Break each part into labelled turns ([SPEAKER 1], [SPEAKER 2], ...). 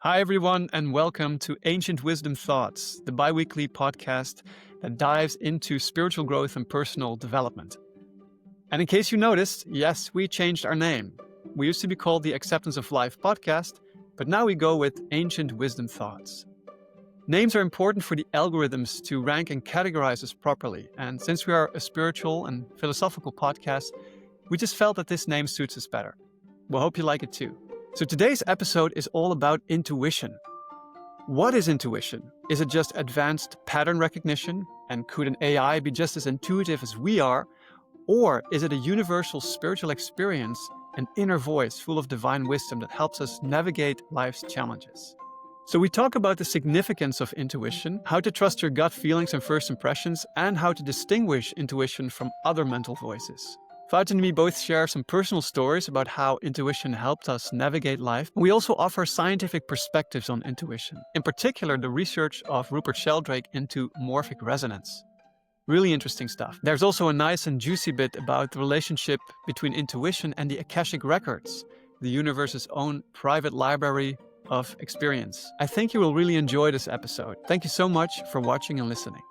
[SPEAKER 1] Hi, everyone, and welcome to Ancient Wisdom Thoughts, the biweekly podcast that dives into spiritual growth and personal development. And in case you noticed, yes, we changed our name. We used to be called the Acceptance of Life podcast, but now we go with Ancient Wisdom Thoughts. Names are important for the algorithms to rank and categorize us properly. And since we are a spiritual and philosophical podcast, we just felt that this name suits us better. We'll hope you like it too. So today's episode is all about intuition. What is intuition? Is it just advanced pattern recognition? And could an AI be just as intuitive as we are? Or is it a universal spiritual experience, an inner voice full of divine wisdom that helps us navigate life's challenges? So we talk about the significance of intuition, how to trust your gut feelings and first impressions, and how to distinguish intuition from other mental voices. Fout and me both share some personal stories about how intuition helped us navigate life. We also offer scientific perspectives on intuition, in particular the research of Rupert Sheldrake into morphic resonance. Really interesting stuff. There's also a nice and juicy bit about the relationship between intuition and the Akashic Records, the universe's own private library of experience. I think you will really enjoy this episode. Thank you so much for watching and listening.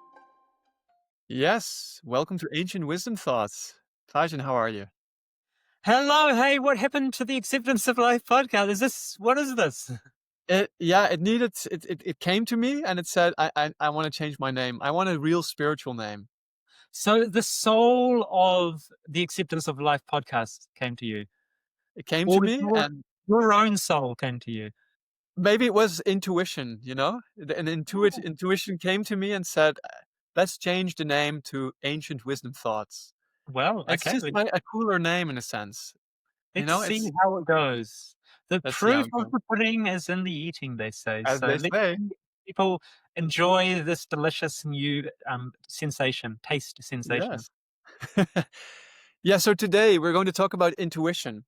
[SPEAKER 1] Yes, welcome to Ancient Wisdom Thoughts. Fajan, how are you?
[SPEAKER 2] Hello, hey, what happened to the Acceptance of Life podcast? What is this?
[SPEAKER 1] It came to me and it said, I want to change my name. I want a real spiritual name.
[SPEAKER 2] So the soul of the Acceptance of Life podcast came to you.
[SPEAKER 1] It came to me and
[SPEAKER 2] your own soul came to you.
[SPEAKER 1] Maybe it was intuition, intuition came to me and said, let's change the name to Ancient Wisdom Thoughts.
[SPEAKER 2] Well, okay.
[SPEAKER 1] It's just a cooler name in a sense.
[SPEAKER 2] Let's see how it goes. The proof of the pudding is in the eating, they say.
[SPEAKER 1] As they say.
[SPEAKER 2] People enjoy this delicious new taste sensation.
[SPEAKER 1] Yes. Yeah, so today we're going to talk about intuition.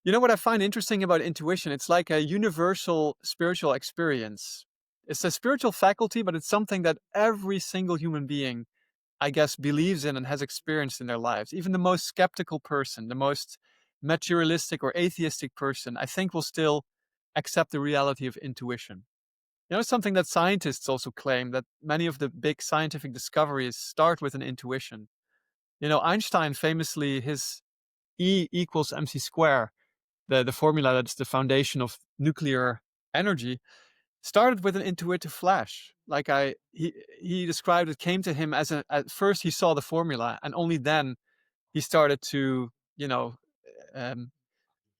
[SPEAKER 1] You know what I find interesting about intuition? It's like a universal spiritual experience. It's a spiritual faculty, but it's something that every single human being, I guess, believes in and has experienced in their lives. Even the most skeptical person, the most materialistic or atheistic person, I think will still accept the reality of intuition. You know, something that scientists also claim, that many of the big scientific discoveries start with an intuition. You know, Einstein famously, his E equals mc squared, the formula that's the foundation of nuclear energy, started with an intuitive flash. He described it came to him at first he saw the formula, and only then he started to,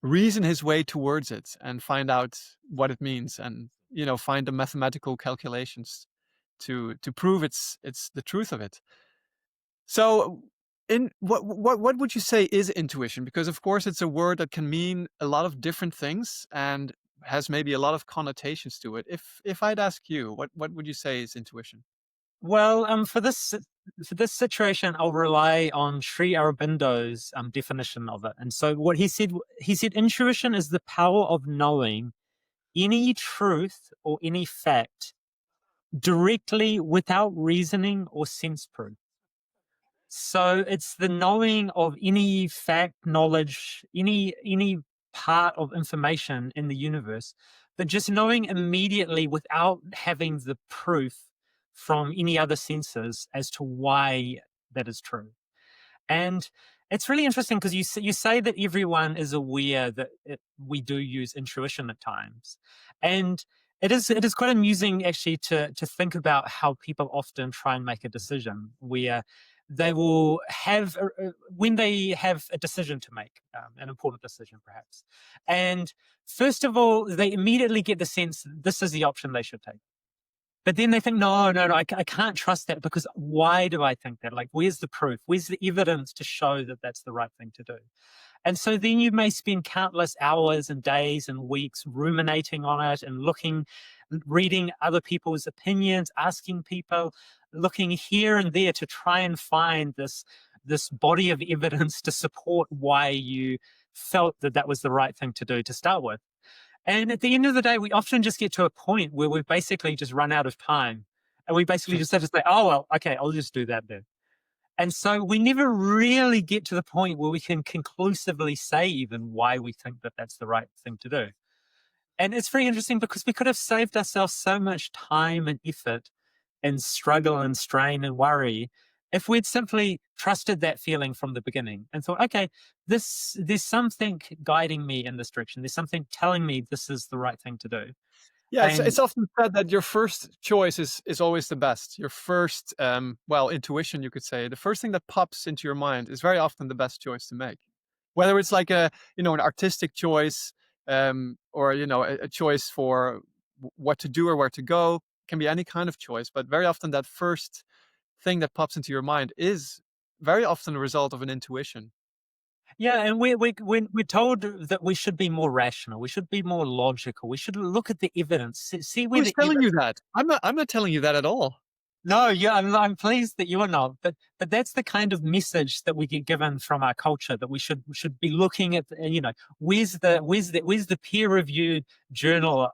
[SPEAKER 1] reason his way towards it and find out what it means, and find the mathematical calculations to prove it's the truth of it. So what would you say is intuition? Because of course it's a word that can mean a lot of different things and has maybe a lot of connotations to it. If I'd ask you, what would you say is intuition?
[SPEAKER 2] Well, for this situation, I'll rely on Sri Aurobindo's definition of it. And so what he said, intuition is the power of knowing any truth or any fact directly without reasoning or sense proof. So it's the knowing of any fact, knowledge, any part of information in the universe, but just knowing immediately without having the proof from any other senses as to why that is true. And it's really interesting because you say that everyone is aware that we do use intuition at times. And it is quite amusing actually to think about how people often try and make a decision where they will have, when they have a decision to make, an important decision perhaps. And first of all, they immediately get the sense this is the option they should take. But then they think, no, I can't trust that because why do I think that? Like, where's the proof? Where's the evidence to show that that's the right thing to do? And so then you may spend countless hours and days and weeks ruminating on it and reading other people's opinions, asking people, looking here and there to try and find this body of evidence to support why you felt that was the right thing to do to start with. And at the end of the day, we often just get to a point where we've basically just run out of time. And we basically just have to say, oh, well, okay, I'll just do that then. And so we never really get to the point where we can conclusively say even why we think that that's the right thing to do. And it's very interesting because we could have saved ourselves so much time and effort and struggle and strain and worry if we'd simply trusted that feeling from the beginning and thought, okay, there's something guiding me in this direction. There's something telling me this is the right thing to do.
[SPEAKER 1] Yeah,
[SPEAKER 2] And
[SPEAKER 1] it's often said that your first choice is always the best. Your first, well, intuition, you could say, the first thing that pops into your mind is very often the best choice to make. Whether it's like an artistic choice, or a choice for what to do or where to go, can be any kind of choice. But very often, that first thing that pops into your mind is very often a result of an intuition.
[SPEAKER 2] yeah, and we're told that we should be more rational, we should be more logical, we should look at the evidence, see where
[SPEAKER 1] Who's
[SPEAKER 2] the
[SPEAKER 1] telling you that? I'm not telling you that at all.
[SPEAKER 2] No, yeah, I'm pleased that you are not, but that's the kind of message that we get given from our culture, that we should be looking at, where's the peer reviewed journal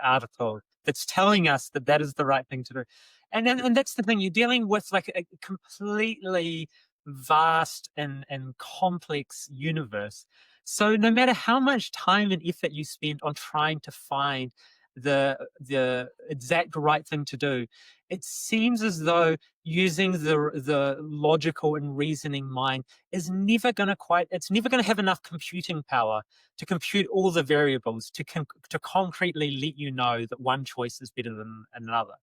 [SPEAKER 2] article that's telling us that that is the right thing to do, and that's the thing, you're dealing with like a completely vast and complex universe. So no matter how much time and effort you spend on trying to find the exact right thing to do, it seems as though using the logical and reasoning mind is never going to quite it's never going to have enough computing power to compute all the variables to concretely let you know that one choice is better than another.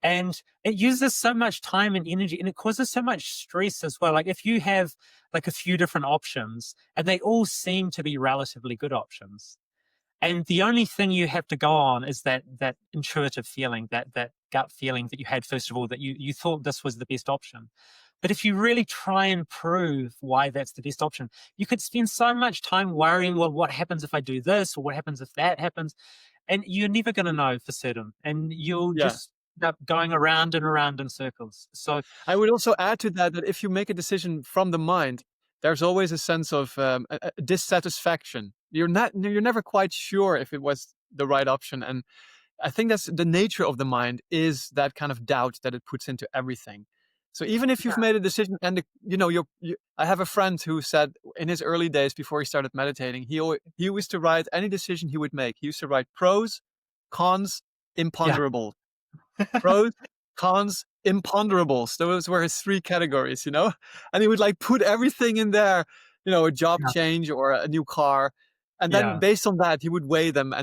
[SPEAKER 2] And it uses so much time and energy, and it causes so much stress as well. Like if you have like a few different options and they all seem to be relatively good options, and the only thing you have to go on is that intuitive feeling, that gut feeling that you had, first of all, that you thought this was the best option. But if you really try and prove why that's the best option, you could spend so much time worrying, well, what happens if I do this, or what happens if that happens? And you're never going to know for certain. And you'll
[SPEAKER 1] Yeah.
[SPEAKER 2] just end up going around and around in circles. So
[SPEAKER 1] I would also add to that that if you make a decision from the mind, there's always a sense of a dissatisfaction. You're never quite sure if it was the right option, and I think that's the nature of the mind, is that kind of doubt that it puts into everything. So even if you've made a decision, and I have a friend who said in his early days before he started meditating, he used to write any decision he would make. He used to write pros, cons,
[SPEAKER 2] yeah,
[SPEAKER 1] imponderable. Pros, cons, imponderables. Those were his three categories. And he would like put everything in there, a job
[SPEAKER 2] yeah,
[SPEAKER 1] change or a new car. And then
[SPEAKER 2] yeah.
[SPEAKER 1] based on that, he would weigh them.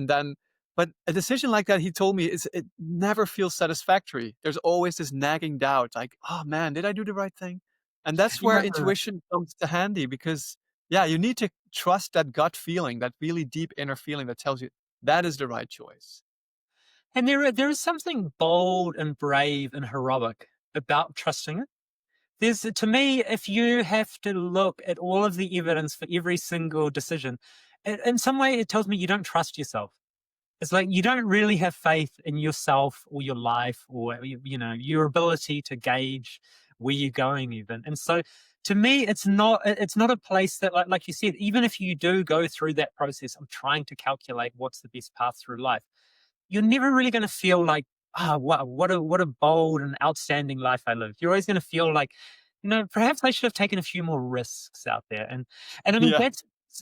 [SPEAKER 1] But a decision like that, he told me, it never feels satisfactory. There's always this nagging doubt, like, oh man, did I do the right thing? And that's where
[SPEAKER 2] Yeah.
[SPEAKER 1] intuition comes to handy because, yeah, you need to trust that gut feeling, that really deep inner feeling that tells you that is the right choice.
[SPEAKER 2] And there is something bold and brave and heroic about trusting it. To me, if you have to look at all of the evidence for every single decision, in some way it tells me you don't trust yourself. It's like you don't really have faith in yourself or your life, or your ability to gauge where you're going even. And so to me, it's not a place that, like you said, even if you do go through that process of trying to calculate what's the best path through life, you're never really going to feel like, what a bold and outstanding life I lived. You're always going to feel like, perhaps I should have taken a few more risks out there. And I mean,
[SPEAKER 1] Yeah.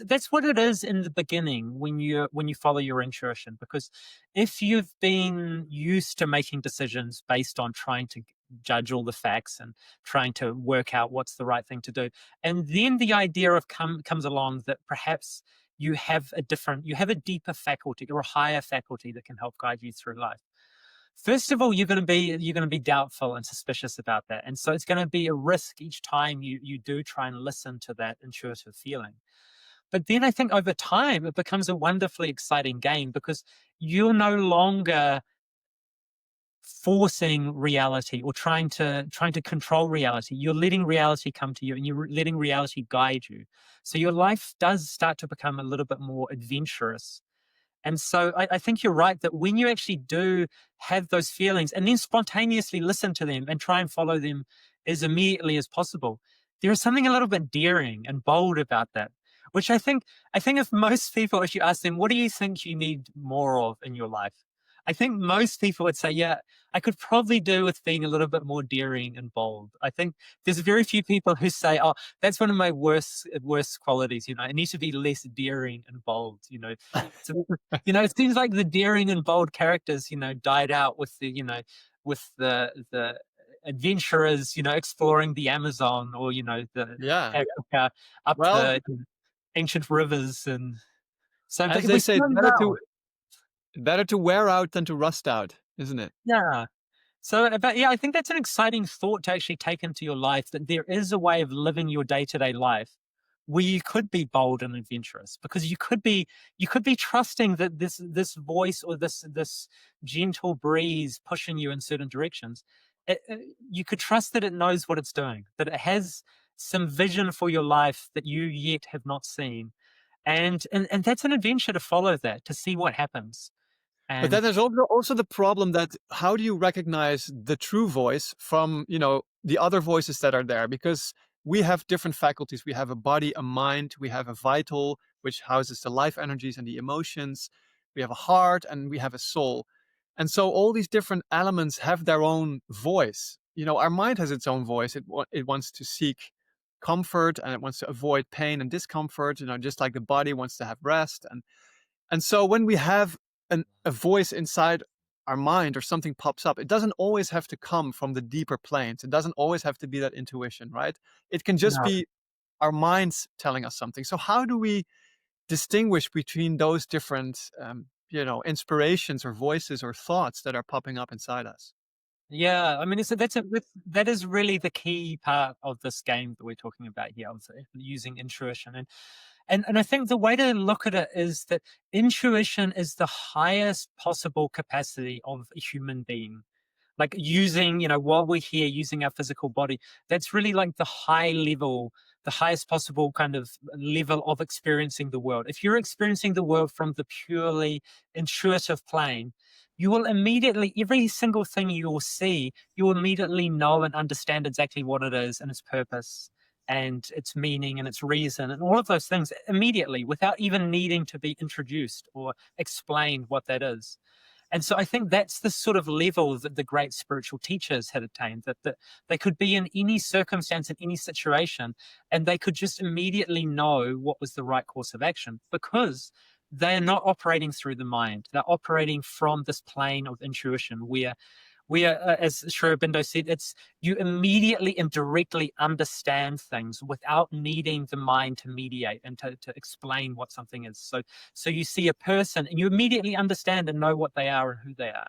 [SPEAKER 2] that's what it is in the beginning when you follow your intuition. Because if you've been used to making decisions based on trying to judge all the facts and trying to work out what's the right thing to do, and then the idea of comes along that perhaps you have a deeper faculty or a higher faculty that can help guide you through life. First of all, you're going to be doubtful and suspicious about that, and so it's going to be a risk each time you do try and listen to that intuitive feeling. But then I think over time it becomes a wonderfully exciting game, because you're no longer forcing reality or trying to control reality. You're letting reality come to you, and you're letting reality guide you. So your life does start to become a little bit more adventurous. And so I think you're right that when you actually do have those feelings and then spontaneously listen to them and try and follow them as immediately as possible, there is something a little bit daring and bold about that. Which I think if most people, if you ask them, what do you think you need more of in your life? I think most people would say, yeah, I could probably do with being a little bit more daring and bold. I think there's very few people who say, oh, that's one of my worst qualities. I need to be less daring and bold. So, it seems like the daring and bold characters, died out with the adventurers, exploring the Amazon, or
[SPEAKER 1] Yeah.
[SPEAKER 2] up
[SPEAKER 1] Well,
[SPEAKER 2] the ancient rivers, and so
[SPEAKER 1] as
[SPEAKER 2] we
[SPEAKER 1] they say,
[SPEAKER 2] slow down.
[SPEAKER 1] better to wear out than to rust out, isn't it?
[SPEAKER 2] Yeah. So, but yeah, I think that's an exciting thought to actually take into your life, that there is a way of living your day to day life where you could be bold and adventurous, because you could be trusting that this voice, or this gentle breeze pushing you in certain directions. You could trust that it knows what it's doing, that it has some vision for your life that you yet have not seen, and that's an adventure to follow that, to see what happens.
[SPEAKER 1] But then
[SPEAKER 2] And
[SPEAKER 1] there's also the problem that how do you recognize the true voice from, the other voices that are there? Because we have different faculties. We have a body, a mind, we have a vital, which houses the life energies and the emotions. We have a heart and we have a soul. And so all these different elements have their own voice. Our mind has its own voice. It wants to seek comfort and it wants to avoid pain and discomfort, just like the body wants to have rest. And so when we have a voice inside our mind, or something pops up, it doesn't always have to come from the deeper planes. It doesn't always have to be that intuition, right? It can just
[SPEAKER 2] no,
[SPEAKER 1] be our minds telling us something. So how do we distinguish between those different, inspirations or voices or thoughts that are popping up inside us?
[SPEAKER 2] yeah, I mean, that is really the key part of this game that we're talking about here, of using intuition, and I think the way to look at it is that intuition is the highest possible capacity of a human being. Like, using, while we're here, using our physical body, that's really like the highest possible kind of level of experiencing the world. If you're experiencing the world from the purely intuitive plane, you will immediately, every single thing you will see, you will immediately know and understand exactly what it is, and its purpose and its meaning and its reason, and all of those things immediately, without even needing to be introduced or explained what that is. And so I think that's the sort of level that the great spiritual teachers had attained, that they could be in any circumstance, in any situation, and they could just immediately know what was the right course of action, because they're not operating through the mind. They're operating from this plane of intuition, where, as Sri Aurobindo said, it's you immediately and directly understand things without needing the mind to mediate and to explain what something is. So you see a person and you immediately understand and know what they are and who they are.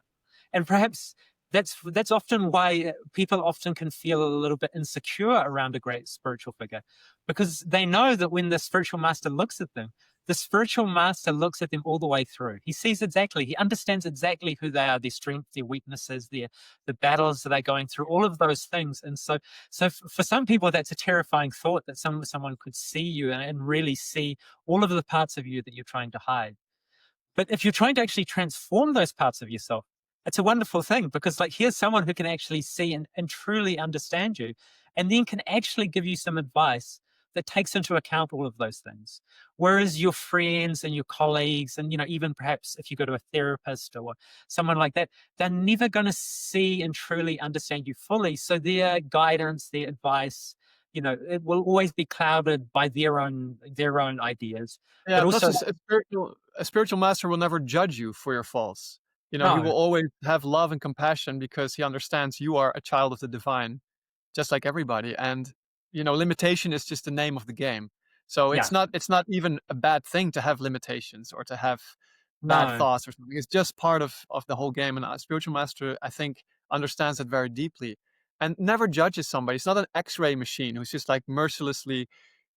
[SPEAKER 2] And perhaps that's often why people often can feel a little bit insecure around a great spiritual figure, because they know that when the spiritual master looks at them, the spiritual master looks at them all the way through. He understands exactly who they are, their strengths, their weaknesses, the battles that they're going through, all of those things. And so for some people, that's a terrifying thought, that someone could see you and really see all of the parts of you that you're trying to hide. But if you're trying to actually transform those parts of yourself, it's a wonderful thing, because, like, here's someone who can actually see and truly understand you, and then can actually give you some advice that takes into account all of those things. Whereas your friends and your colleagues, and, even perhaps if you go to a therapist or someone like that, they're never going to see and truly understand you fully. So their guidance, their advice, it will always be clouded by their own ideas. But
[SPEAKER 1] Yeah, plus
[SPEAKER 2] also,
[SPEAKER 1] a spiritual master will never judge you for your faults. He will
[SPEAKER 2] no,
[SPEAKER 1] always have love and compassion because he understands you are a child of the divine, just like everybody. And limitation is just the name of the game. So
[SPEAKER 2] yeah,
[SPEAKER 1] it's not even a bad thing to have limitations or to have bad
[SPEAKER 2] no.
[SPEAKER 1] thoughts or something. It's just part of the whole game. And a spiritual master, I think, understands that very deeply and never judges somebody. It's not an X-ray machine who's just like mercilessly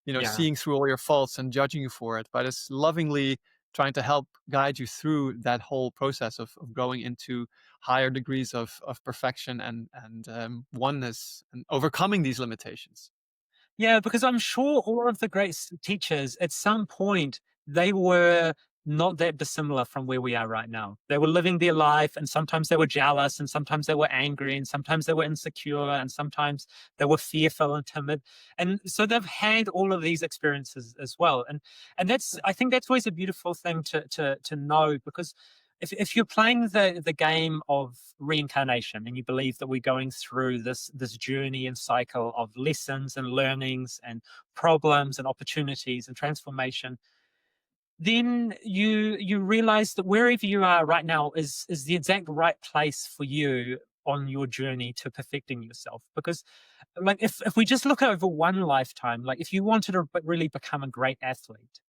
[SPEAKER 2] Yeah.
[SPEAKER 1] seeing through all your faults and judging you for it, but it's lovingly trying to help guide you through that whole process of growing into higher degrees of perfection and oneness and overcoming these limitations.
[SPEAKER 2] Yeah, because I'm sure all of the great teachers, at some point, they were not that dissimilar from where we are right now. They were living their life, and sometimes they were jealous, and sometimes they were angry, and sometimes they were insecure, and sometimes they were fearful and timid. And so they've had all of these experiences as well. And I think that's always a beautiful thing to know, because if you're playing the game of reincarnation and you believe that we're going through this journey and cycle of lessons and learnings and problems and opportunities and transformation, then you realize that wherever you are right now is the exact right place for you on your journey to perfecting yourself. Because like if we just look over one lifetime, like if you wanted to really become a great athlete,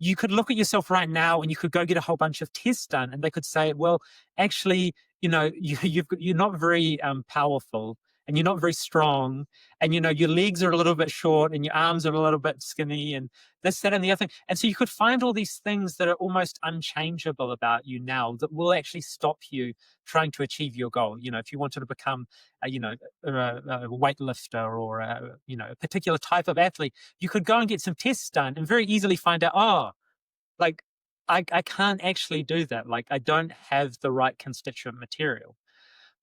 [SPEAKER 2] you could look at yourself right now and you could go get a whole bunch of tests done, and they could say, well, actually, you're not very powerful, and you're not very strong, and your legs are a little bit short and your arms are a little bit skinny, and this, that, and the other thing. And so you could find all these things that are almost unchangeable about you now that will actually stop you trying to achieve your goal. If you wanted to become a weightlifter or a particular type of athlete, you could go and get some tests done and very easily find out, oh, like I can't actually do that. Like I don't have the right constituent material.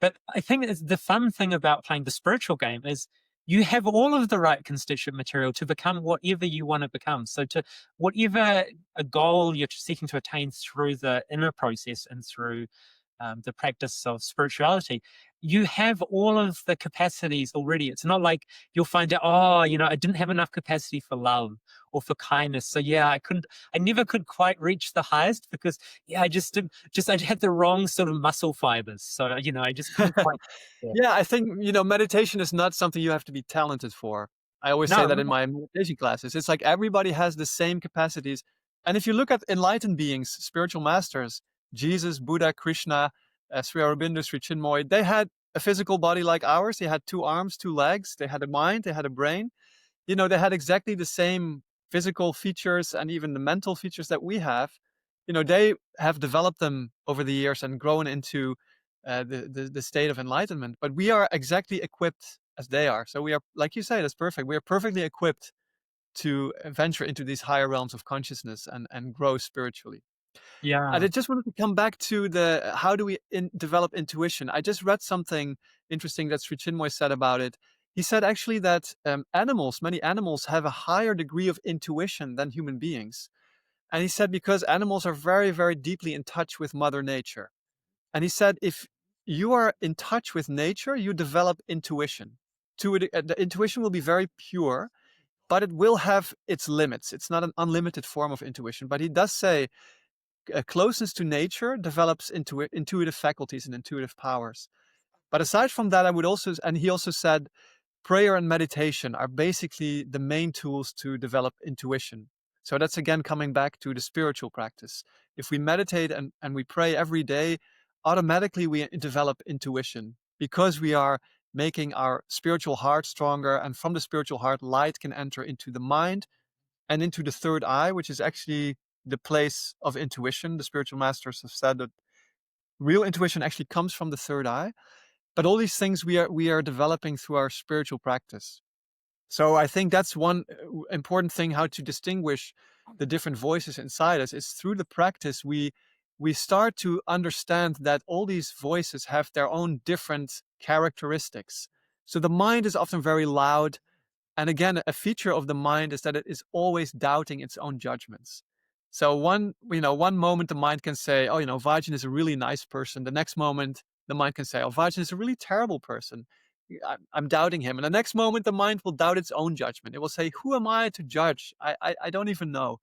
[SPEAKER 2] But I think the fun thing about playing the spiritual game is you have all of the right constituent material to become whatever you want to become. So to whatever a goal you're seeking to attain through the inner process and through the practice of spirituality, you have all of the capacities already. It's not like you'll find out, oh, I didn't have enough capacity for love or for kindness. So yeah, I never could quite reach the highest because yeah, I had the wrong sort of muscle fibers. So, I just couldn't quite. Yeah.
[SPEAKER 1] Yeah, I think, meditation is not something you have to be talented for. I always say that
[SPEAKER 2] No.
[SPEAKER 1] in my meditation classes. It's like everybody has the same capacities. And if you look at enlightened beings, spiritual masters, Jesus, Buddha, Krishna, Sri Aurobindo, Sri Chinmoy, they had a physical body like ours. They had two arms, two legs. They had a mind. They had a brain. They had exactly the same physical features and even the mental features that we have. They have developed them over the years and grown into the state of enlightenment. But we are exactly equipped as they are. So we are, like you say, that's perfect. We are perfectly equipped to venture into these higher realms of consciousness and grow spiritually. And
[SPEAKER 2] Yeah.
[SPEAKER 1] I just wanted to come back to the how do we develop intuition. I just read something interesting that Sri Chinmoy said about it. He said actually that many animals have a higher degree of intuition than human beings. And he said because animals are very, very deeply in touch with Mother Nature. And he said if you are in touch with nature, you develop intuition. The intuition will be very pure, but it will have its limits. It's not an unlimited form of intuition. But he does say closeness to nature develops intuitive faculties and intuitive powers. But aside from that, and he also said, prayer and meditation are basically the main tools to develop intuition. So that's again coming back to the spiritual practice. If we meditate and we pray every day, automatically we develop intuition because we are making our spiritual heart stronger. And from the spiritual heart, light can enter into the mind and into the third eye, which is actually the place of intuition. The spiritual masters have said that real intuition actually comes from the third eye. But all these things we are developing through our spiritual practice. So I think that's one important thing, how to distinguish the different voices inside us is through the practice we start to understand that all these voices have their own different characteristics. So the mind is often very loud. And again, a feature of the mind is that it is always doubting its own judgments. So one moment the mind can say, oh, Vajin is a really nice person. The next moment the mind can say, oh, Vajin is a really terrible person. I'm doubting him. And the next moment the mind will doubt its own judgment. It will say, who am I to judge? I don't even know.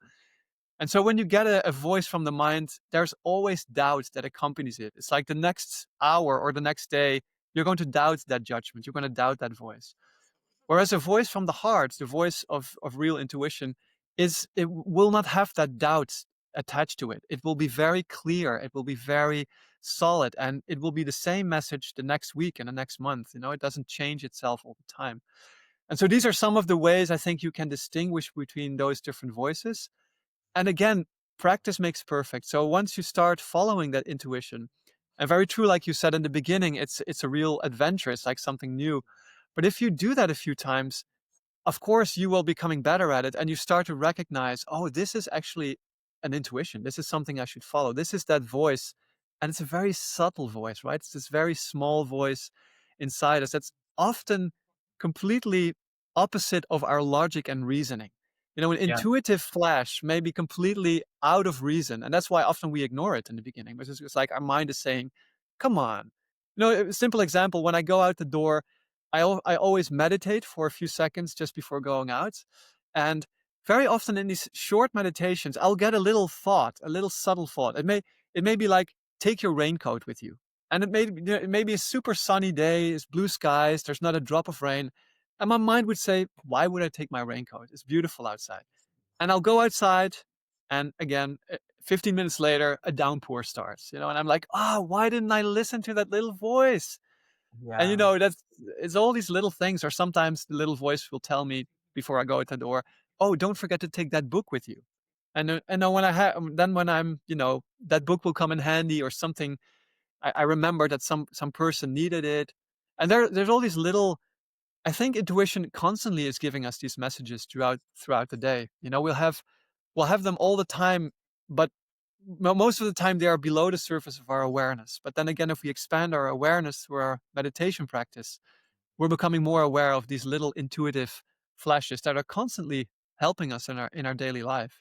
[SPEAKER 1] And so when you get a voice from the mind, there's always doubt that accompanies it. It's like the next hour or the next day, you're going to doubt that judgment. You're going to doubt that voice. Whereas a voice from the heart, the voice of real intuition, it will not have that doubt attached to it. It will be very clear. It will be very solid, and it will be the same message the next week and the next month. It doesn't change itself all the time. And so these are some of the ways I think you can distinguish between those different voices. And again, practice makes perfect. So once you start following that intuition, and very true, like you said in the beginning, it's a real adventure. It's like something new. But if you do that a few times, of course, you will be becoming better at it. And you start to recognize, oh, this is actually an intuition. This is something I should follow. This is that voice. And it's a very subtle voice, right? It's this very small voice inside us that's often completely opposite of our logic and reasoning. An
[SPEAKER 2] Yeah.
[SPEAKER 1] intuitive flash may be completely out of reason, and that's why often we ignore it in the beginning, because it's like our mind is saying, "Come on." A simple example, when I go out the door, I always meditate for a few seconds just before going out, and very often in these short meditations, I'll get a little thought, a little subtle thought. It may be like, "Take your raincoat with you." And it may be a super sunny day, it's blue skies, there's not a drop of rain, and my mind would say, "Why would I take my raincoat? It's beautiful outside." And I'll go outside, and again, 15 minutes later, a downpour starts, and I'm like, "Oh, why didn't I listen to that little voice?" And
[SPEAKER 2] Yeah.
[SPEAKER 1] it's all these little things, or sometimes the little voice will tell me before I go out the door, "Oh, don't forget to take that book with you." And then when I'm, that book will come in handy or something. I remember that some person needed it, and there's all these little. I think intuition constantly is giving us these messages throughout the day. We'll have them all the time, but most of the time they are below the surface of our awareness. But then again, if we expand our awareness through our meditation practice, we're becoming more aware of these little intuitive flashes that are constantly helping us in our daily life.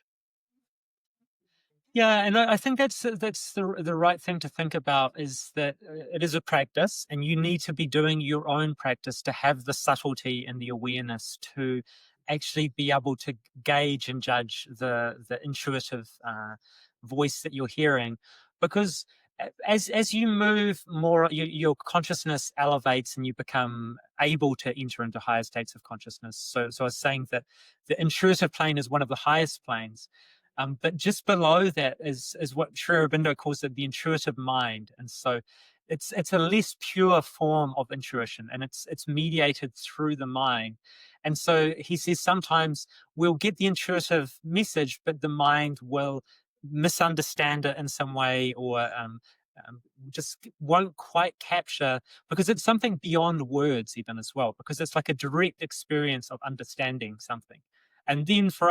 [SPEAKER 2] Yeah, and I think that's the right thing to think about, is that it is a practice, and you need to be doing your own practice to have the subtlety and the awareness to actually be able to gauge and judge the intuitive voice that you're hearing, because as you move more, your consciousness elevates and you become able to enter into higher states of consciousness. So I was saying that the intuitive plane is one of the highest planes. But just below that is what Sri Aurobindo calls it, the intuitive mind. And so it's a less pure form of intuition, and it's mediated through the mind. And so he says sometimes we'll get the intuitive message, but the mind will misunderstand it in some way, or just won't quite capture, because it's something beyond words even as well, because it's like a direct experience of understanding something. And then for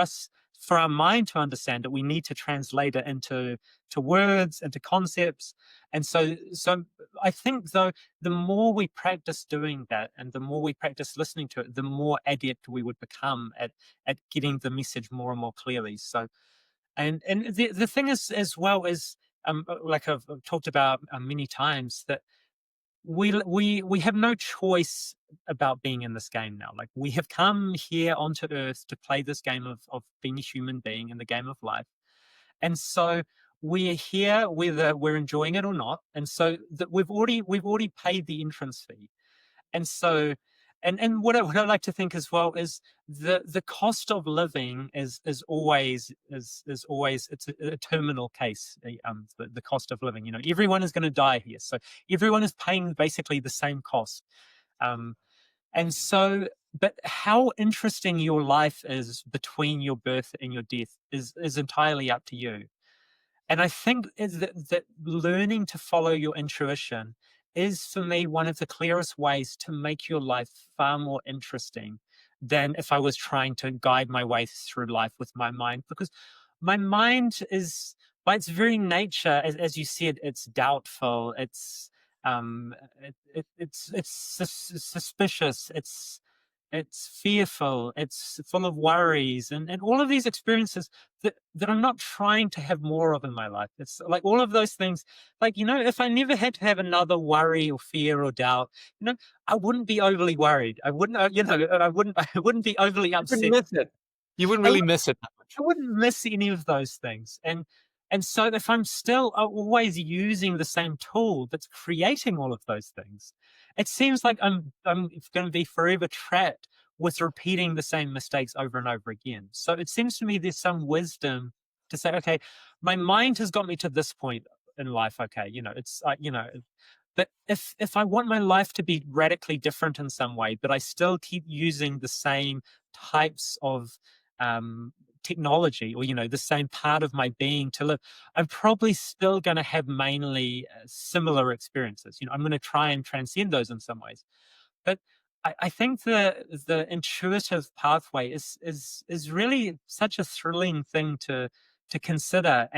[SPEAKER 2] our mind to understand it, we need to translate it into words, into concepts. And so I think, though, the more we practice doing that, and the more we practice listening to it, the more adept we would become at getting the message more and more clearly. So, and the thing is, as well, is like I've talked about many times, that we have no choice about being in this game now. Like, we have come here onto Earth to play this game of being a human being in the game of life, and so we're here whether we're enjoying it or not. And so that we've already paid the entrance fee. And so, and what I like to think as well is the cost of living is always it's a terminal case. The cost of living, everyone is going to die here, so everyone is paying basically the same cost. Um, and so, but how interesting your life is between your birth and your death is entirely up to you. And I think is that learning to follow your intuition is, for me, one of the clearest ways to make your life far more interesting than if I was trying to guide my way through life with my mind. Because my mind is, by its very nature, as you said, it's doubtful, it's suspicious, it's fearful, it's full of worries, and all of these experiences that I'm not trying to have more of in my life. It's like all of those things, like, if I never had to have another worry or fear or doubt, I wouldn't be overly worried. I wouldn't, I wouldn't be overly
[SPEAKER 1] You wouldn't
[SPEAKER 2] upset.
[SPEAKER 1] miss it. You wouldn't
[SPEAKER 2] I
[SPEAKER 1] really miss it that much.
[SPEAKER 2] I wouldn't miss any of those things. And so if I'm still always using the same tool that's creating all of those things, it seems like I'm going to be forever trapped with repeating the same mistakes over and over again. So it seems to me there's some wisdom to say, okay, my mind has got me to this point in life. Okay, it's but if I want my life to be radically different in some way, but I still keep using the same types of um, technology, or the same part of my being to live, I'm probably still going to have mainly similar experiences. I'm going to try and transcend those in some ways, but I think the intuitive pathway is really such a thrilling thing to consider.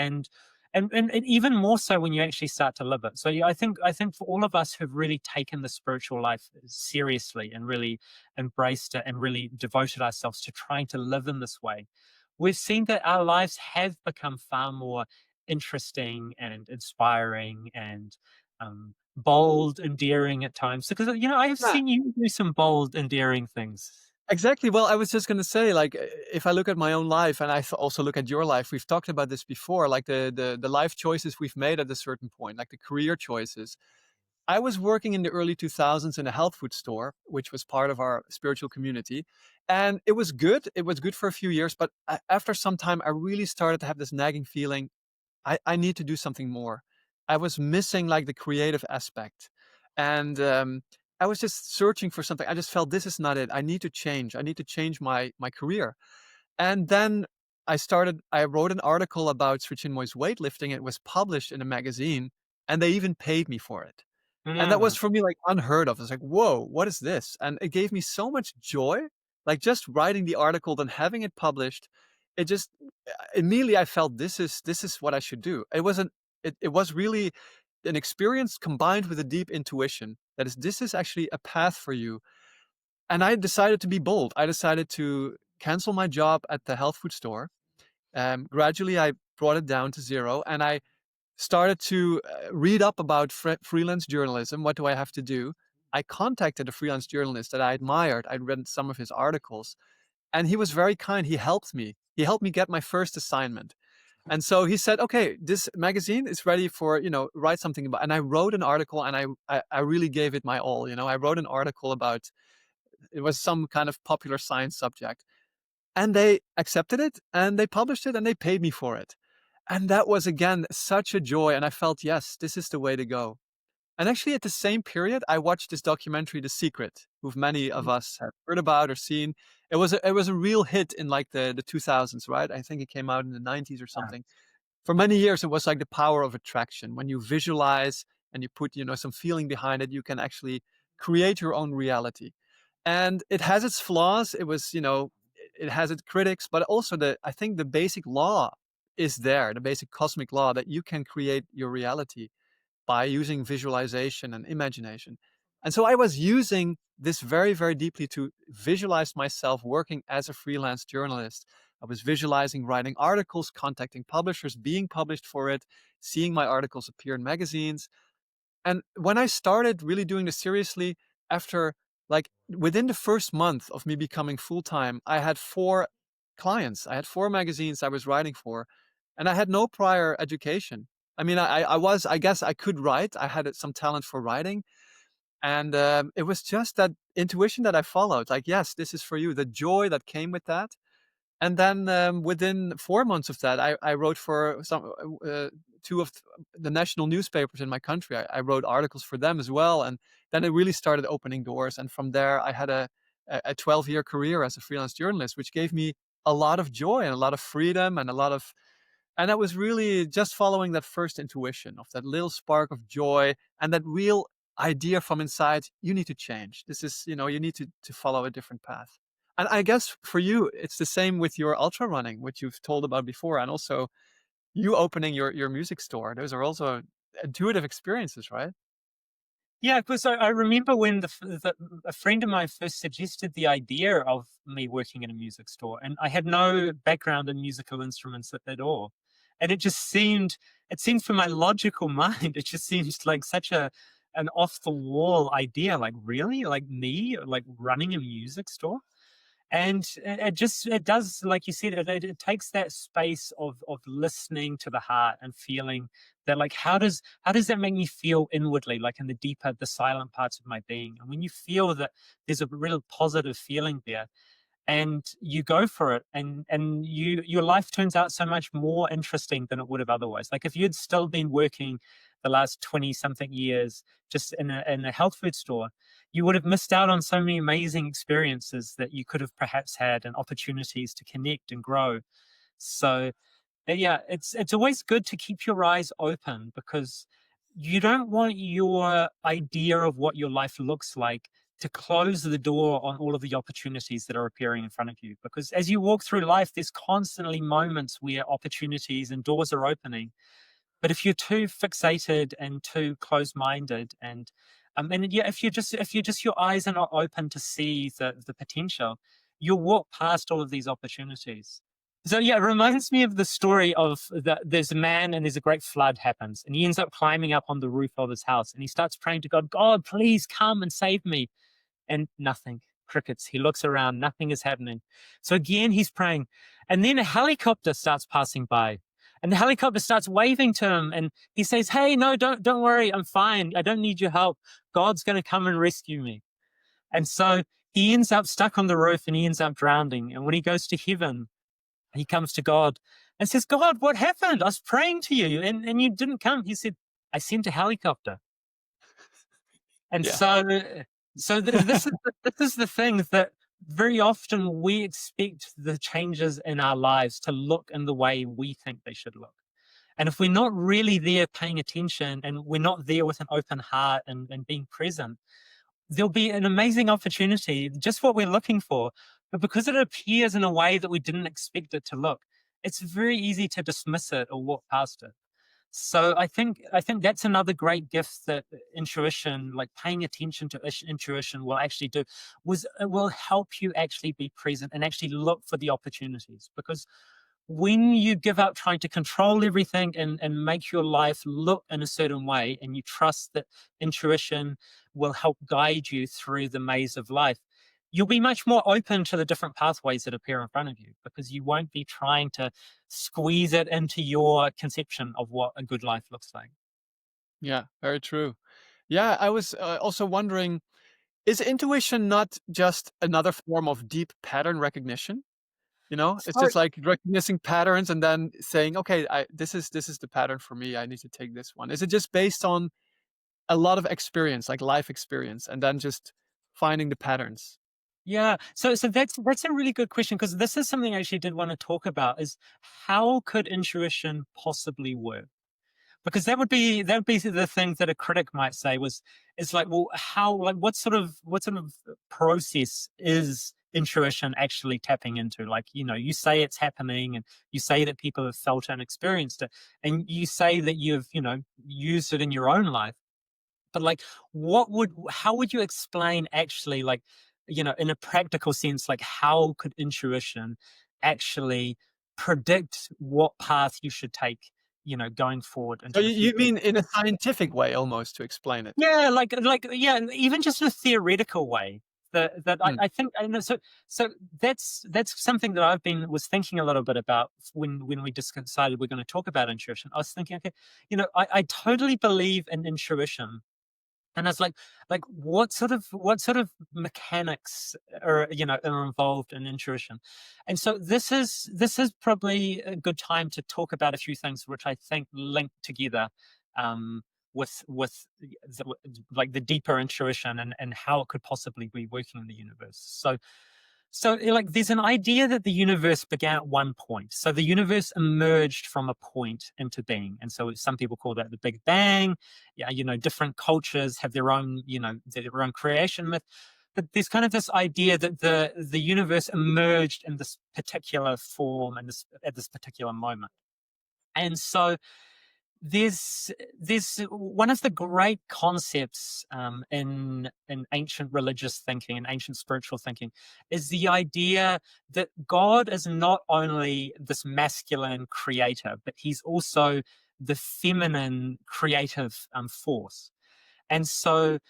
[SPEAKER 2] and even more so when you actually start to live it. So yeah, I think for all of us who've really taken the spiritual life seriously and really embraced it and really devoted ourselves to trying to live in this way, we've seen that our lives have become far more interesting and inspiring and bold, endearing at times. Because I have
[SPEAKER 1] Yeah,
[SPEAKER 2] seen you do some bold, endearing things.
[SPEAKER 1] exactly. Well, I was just going to say, like, if I look at my own life, and also look at your life, we've talked about this before, like the life choices we've made at a certain point, like the career choices. I was working in the early 2000s in a health food store, which was part of our spiritual community. And it was good. It was good for a few years. But after some time, I really started to have this nagging feeling I need to do something more. I was missing like the creative aspect. And I was just searching for something. I just felt this is not it. I need to change. I need to change my career. And then I wrote an article about Sri Chinmoy's weightlifting. It was published in a magazine, and they even paid me for it. And that was
[SPEAKER 2] Mm.
[SPEAKER 1] for me like unheard of. It's like, whoa, what is this? And it gave me so much joy, like just writing the article, then having it published. It just immediately I felt this is what I should do. It was really an experience combined with a deep intuition that is this is actually a path for you. And I decided to be bold. I decided to cancel my job at the health food store. Gradually, I brought it down to zero, and I started to read up about freelance journalism. What do I have to do? I contacted a freelance journalist that I admired. I'd read some of his articles, and he was very kind. He helped me. He helped me get my first assignment. And so he said, "Okay, this magazine is ready for write something about." And I wrote an article, and I really gave it my all. I wrote an article about it was some kind of popular science subject, and they accepted it, and they published it, and they paid me for it. And that was again such a joy. And I felt, yes, this is the way to go. And actually, at the same period, I watched this documentary, The Secret, who many of us have heard about or seen. It was a real hit in like the 2000s, right? I think it came out in the 90s or something. For many years, it was like the power of attraction. When you visualize and you put, some feeling behind it, you can actually create your own reality. And it has its flaws. It has its critics, but also I think the basic law is there, the basic cosmic law that you can create your reality by using visualization and imagination. And so I was using this very, very deeply to visualize myself working as a freelance journalist. I was visualizing writing articles, contacting publishers, being published for it, seeing my articles appear in magazines. And when I started really doing this seriously, after like within the first month of me becoming full time, I had 4 clients. I had 4 magazines I was writing for, and I had no prior education. I mean, I guess I could write. I had some talent for writing, and it was just that intuition that I followed. Like, yes, this is for you. The joy that came with that. And then within 4 months of that, I wrote for two of the national newspapers in my country. I wrote articles for them as well. And then it really started opening doors. And from there, I had a 12-year career as a freelance journalist, which gave me a lot of joy and a lot of freedom and and that was really just following that first intuition of that little spark of joy and that real idea from inside. You need to change. This is, you need to follow a different path. And I guess for you, it's the same with your ultra running, which you've told about before, and also you opening your music store. Those are also intuitive experiences, right?
[SPEAKER 2] Yeah, because I remember when a friend of mine first suggested the idea of me working in a music store, and I had no background in musical instruments at all. And it seemed for my logical mind, it just seems like such an off the wall idea. Like, really? Like me, like running a music store? And it does, like you said, it takes that space of listening to the heart and feeling that, like, how does that make me feel inwardly, like in the deeper, the silent parts of my being. And when you feel that there's a real positive feeling there, and you go for it, and your life turns out so much more interesting than it would have otherwise. Like, if you'd still been working the last 20 something years just in a health food store, you would have missed out on so many amazing experiences that you could have perhaps had, and opportunities to connect and grow. So yeah, it's always good to keep your eyes open, because you don't want your idea of what your life looks like to close the door on all of the opportunities that are appearing in front of you. Because as you walk through life, there's constantly moments where opportunities and doors are opening. But if you're too fixated and too close-minded, and yeah, if your eyes are not open to see the potential, you'll walk past all of these opportunities. So yeah, it reminds me of the story of there's a man and there's a great flood happens, and he ends up climbing up on the roof of his house, and he starts praying to God, God, please come and save me. And nothing, crickets. He looks around, nothing is happening. So again, he's praying. And then a helicopter starts passing by. And the helicopter starts waving to him. And he says, hey, no, don't worry. I'm fine. I don't need your help. God's going to come and rescue me. And so he ends up stuck on the roof and he ends up drowning. And when he goes to heaven, he comes to God and says, God, what happened? I was praying to you and you didn't come. He said, I sent a helicopter. And
[SPEAKER 1] Yeah.
[SPEAKER 2] this is the thing, that very often we expect the changes in our lives to look in the way we think they should look. And if we're not really there paying attention and we're not there with an open heart and being present, there'll be an amazing opportunity, just what we're looking for. But because it appears in a way that we didn't expect it to look, it's very easy to dismiss it or walk past it. So I think that's another great gift that intuition, like paying attention to intuition, will actually do. It will help you actually be present and actually look for the opportunities. Because when you give up trying to control everything and make your life look in a certain way, and you trust that intuition will help guide you through the maze of life, you'll be much more open to the different pathways that appear in front of you, because you won't be trying to squeeze it into your conception of what a good life looks like.
[SPEAKER 1] Yeah, very true. Yeah, I was also wondering, is intuition not just another form of deep pattern recognition? You know, it's
[SPEAKER 2] So
[SPEAKER 1] just like recognizing patterns and then saying, okay, this is the pattern for me. I need to take this one. Is it just based on a lot of experience, like life experience, and then just finding the patterns?
[SPEAKER 2] yeah, so that's a really good question, because this is something I actually did want to talk about, is how could intuition possibly work? Because that would be the thing that a critic might say was, it's like, well, how, like, what sort of process is intuition actually tapping into? Like, you say it's happening, and you say that people have felt and experienced it, and you say that you've used it in your own life. But like, how would you explain actually, like, in a practical sense, like, how could intuition actually predict what path you should take, going forward
[SPEAKER 1] So
[SPEAKER 2] into the
[SPEAKER 1] you
[SPEAKER 2] future?
[SPEAKER 1] mean in a scientific way almost to explain it?
[SPEAKER 2] Yeah, yeah, and even just in a theoretical way. That
[SPEAKER 1] Hmm.
[SPEAKER 2] I think, I know. So that's something that was thinking a little bit about when we just decided we're going to talk about intuition. I was thinking, okay, I totally believe in intuition. And I was like, what sort of mechanics are involved in intuition? And so this is probably a good time to talk about a few things which I think link together, um, like the deeper intuition and how it could possibly be working in the universe. So, like, there's an idea that the universe began at one point. So the universe emerged from a point into being. And so some people call that the Big Bang. Yeah, different cultures have their own creation myth. But there's kind of this idea that the universe emerged in this particular form and at this particular moment. And so there's one of the great concepts, in ancient religious thinking and ancient spiritual thinking, is the idea that God is not only this masculine creator, but he's also the feminine creative force. And so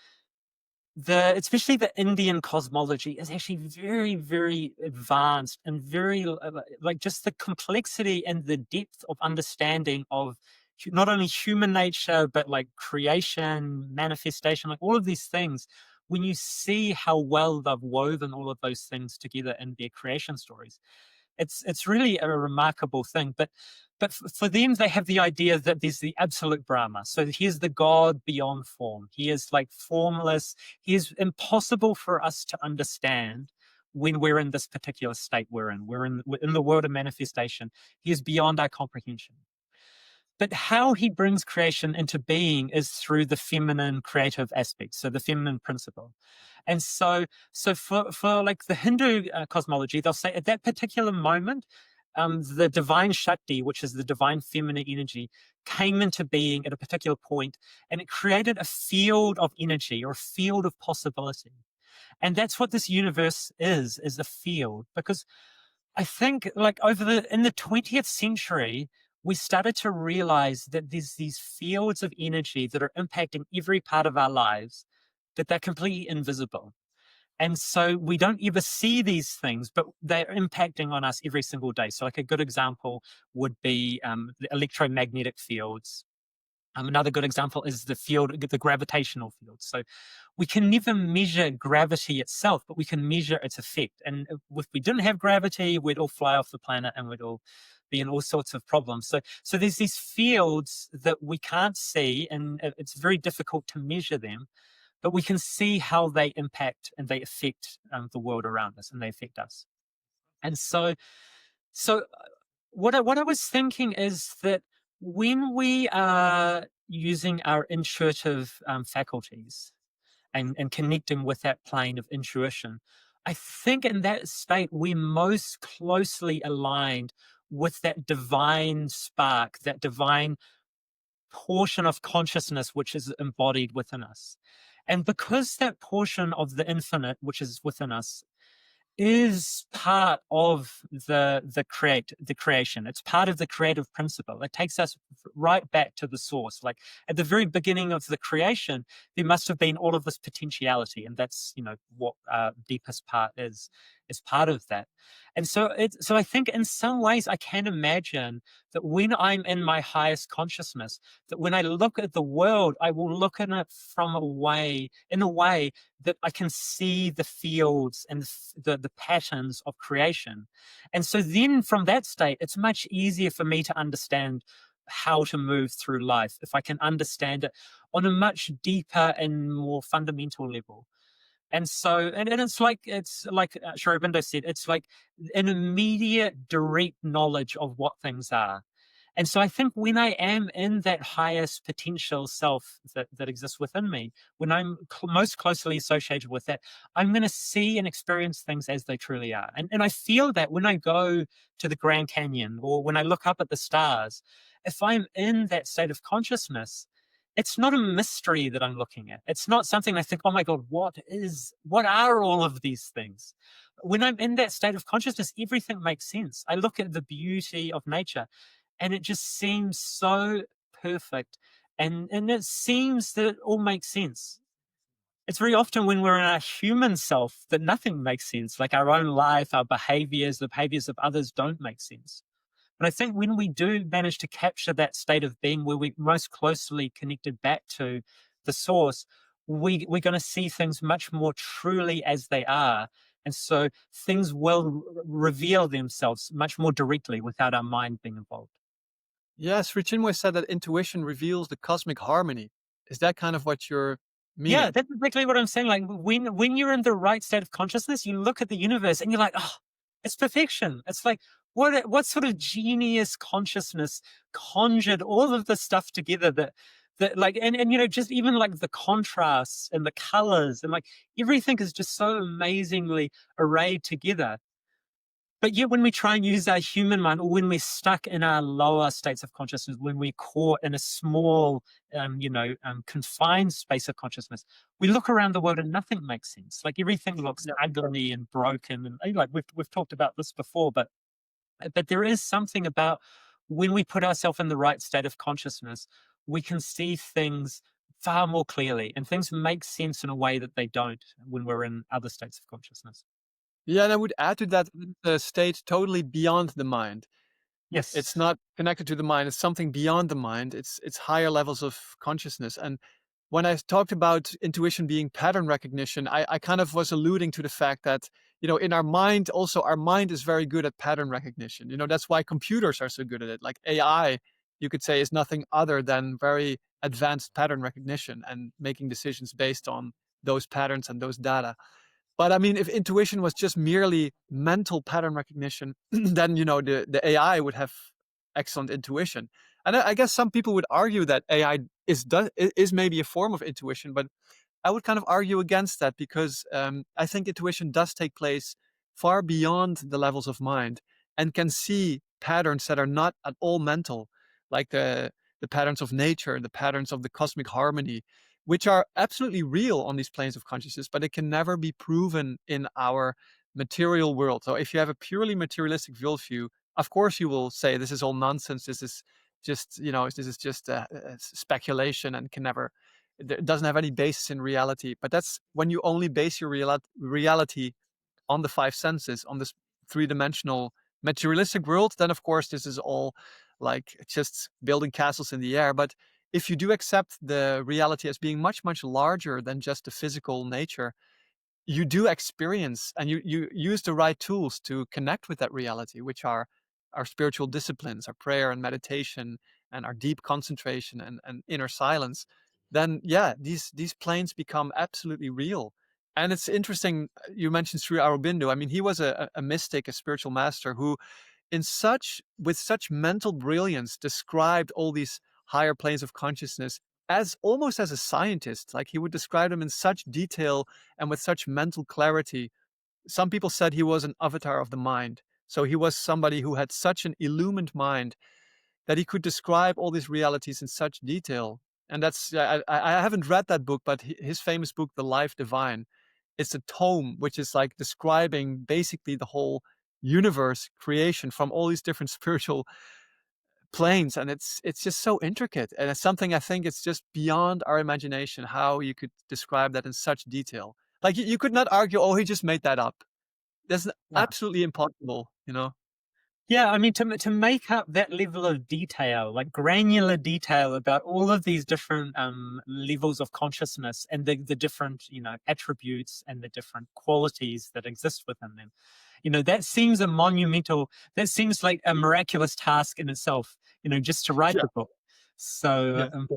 [SPEAKER 2] especially the Indian cosmology is actually very, very advanced, and very, like, just the complexity and the depth of understanding of not only human nature, but like creation, manifestation, like all of these things. When you see how well they've woven all of those things together in their creation stories, it's really a remarkable thing. But for them, they have the idea that there's the absolute Brahma. So here's the God beyond form. He is like formless. He is impossible for us to understand when we're in this particular state we're in. We're in the world of manifestation. He is beyond our comprehension. But how he brings creation into being is through the feminine creative aspect, so the feminine principle. And so for like the Hindu cosmology, they'll say at that particular moment, the divine Shakti, which is the divine feminine energy, came into being at a particular point, and it created a field of energy or a field of possibility. And that's what this universe is a field. Because I think, like, in the 20th century, we started to realize that there's these fields of energy that are impacting every part of our lives, that they're completely invisible. And so we don't ever see these things, but they're impacting on us every single day. So, like, a good example would be the electromagnetic fields. Another good example is the gravitational field. So we can never measure gravity itself, but we can measure its effect. And if we didn't have gravity, we'd all fly off the planet and we'd all be in all sorts of problems. So there's these fields that we can't see, and it's very difficult to measure them, but we can see how they impact and they affect the world around us, and they affect us. And so what I was thinking is that when we are using our intuitive faculties and connecting with that plane of intuition, I think in that state we're most closely aligned with that divine spark, that divine portion of consciousness which is embodied within us. And because that portion of the infinite which is within us is part of the creation. It's part of the creative principle. It takes us right back to the source. Like, at the very beginning of the creation, there must have been all of this potentiality, and that's, what our deepest part is part of that. And so I think in some ways I can imagine that when I'm in my highest consciousness, that when I look at the world, I will look at it in a way that I can see the fields and the patterns of creation. And so then from that state, it's much easier for me to understand how to move through life if I can understand it on a much deeper and more fundamental level. And so, and it's like Sri Aurobindo said, it's like an immediate, direct knowledge of what things are. And so I think when I am in that highest potential self that exists within me, when I'm most closely associated with that, I'm going to see and experience things as they truly are. And I feel that when I go to the Grand Canyon or when I look up at the stars, if I'm in that state of consciousness, it's not a mystery that I'm looking at. It's not something I think, oh my God, what are all of these things? When I'm in that state of consciousness, everything makes sense. I look at the beauty of nature and it just seems so perfect. And it seems that it all makes sense. It's very often when we're in our human self that nothing makes sense, like our own life, our behaviors, the behaviors of others don't make sense. But I think when we do manage to capture that state of being where we're most closely connected back to the source, we're going to see things much more truly as they are. And so things will reveal themselves much more directly without our mind being involved.
[SPEAKER 1] Yes, Richinwe said that intuition reveals the cosmic harmony. Is that kind of what you're meaning?
[SPEAKER 2] Yeah, that's exactly what I'm saying. Like, when you're in the right state of consciousness, you look at the universe and you're like, oh, it's perfection. It's like, what sort of genius consciousness conjured all of this stuff together that like, and just even like the contrasts and the colors and like everything is just so amazingly arrayed together. But yet when we try and use our human mind, or when we're stuck in our lower states of consciousness, when we're caught in a small, confined space of consciousness, we look around the world and nothing makes sense. Like, everything looks ugly and broken. And like we've talked about this before, but there is something about when we put ourselves in the right state of consciousness, we can see things far more clearly, and things make sense in a way that they don't when we're in other states of consciousness.
[SPEAKER 1] Yeah, and I would add to that the state totally beyond the mind.
[SPEAKER 2] Yes.
[SPEAKER 1] It's not connected to the mind. It's something beyond the mind. It's higher levels of consciousness. And when I talked about intuition being pattern recognition, I kind of was alluding to the fact that, in our mind, also our mind is very good at pattern recognition. That's why computers are so good at it. Like AI, you could say, is nothing other than very advanced pattern recognition and making decisions based on those patterns and those data. But I mean, if intuition was just merely mental pattern recognition, then the AI would have excellent intuition. And I guess some people would argue that AI is maybe a form of intuition, but I would kind of argue against that because I think intuition does take place far beyond the levels of mind and can see patterns that are not at all mental, like the the patterns of nature, the patterns of the cosmic harmony, which are absolutely real on these planes of consciousness, but it can never be proven in our material world. So if you have a purely materialistic worldview, of course you will say this is all nonsense. This is just, this is just speculation and can never, it doesn't have any basis in reality. But that's when you only base your reality on the five senses, on this three-dimensional materialistic world, then of course this is all like just building castles in the air. But if you do accept the reality as being much, much larger than just the physical nature, you do experience, and you use the right tools to connect with that reality, which are our spiritual disciplines, our prayer and meditation, and our deep concentration and inner silence, then yeah, these planes become absolutely real. And it's interesting, you mentioned Sri Aurobindo. I mean, he was a mystic, a spiritual master who with such mental brilliance described all these higher planes of consciousness as almost as a scientist. Like he would describe them in such detail and with such mental clarity. Some people said he was an avatar of the mind. So he was somebody who had such an illumined mind that he could describe all these realities in such detail. And that's, I haven't read that book, but his famous book, The Life Divine, it's a tome which is like describing basically the whole universe creation from all these different spiritual planes. And it's just so intricate. And it's something I think it's just beyond our imagination how you could describe that in such detail. Like you could not argue, oh, he just made that up. That's
[SPEAKER 2] Yeah.
[SPEAKER 1] absolutely impossible, you know?
[SPEAKER 2] Yeah, I mean, to make up that level of detail, like granular detail about all of these different levels of consciousness and the different, attributes and the different qualities that exist within them, that seems that seems like a miraculous task in itself, just to write
[SPEAKER 1] Yeah.
[SPEAKER 2] the book. So,
[SPEAKER 1] Yeah.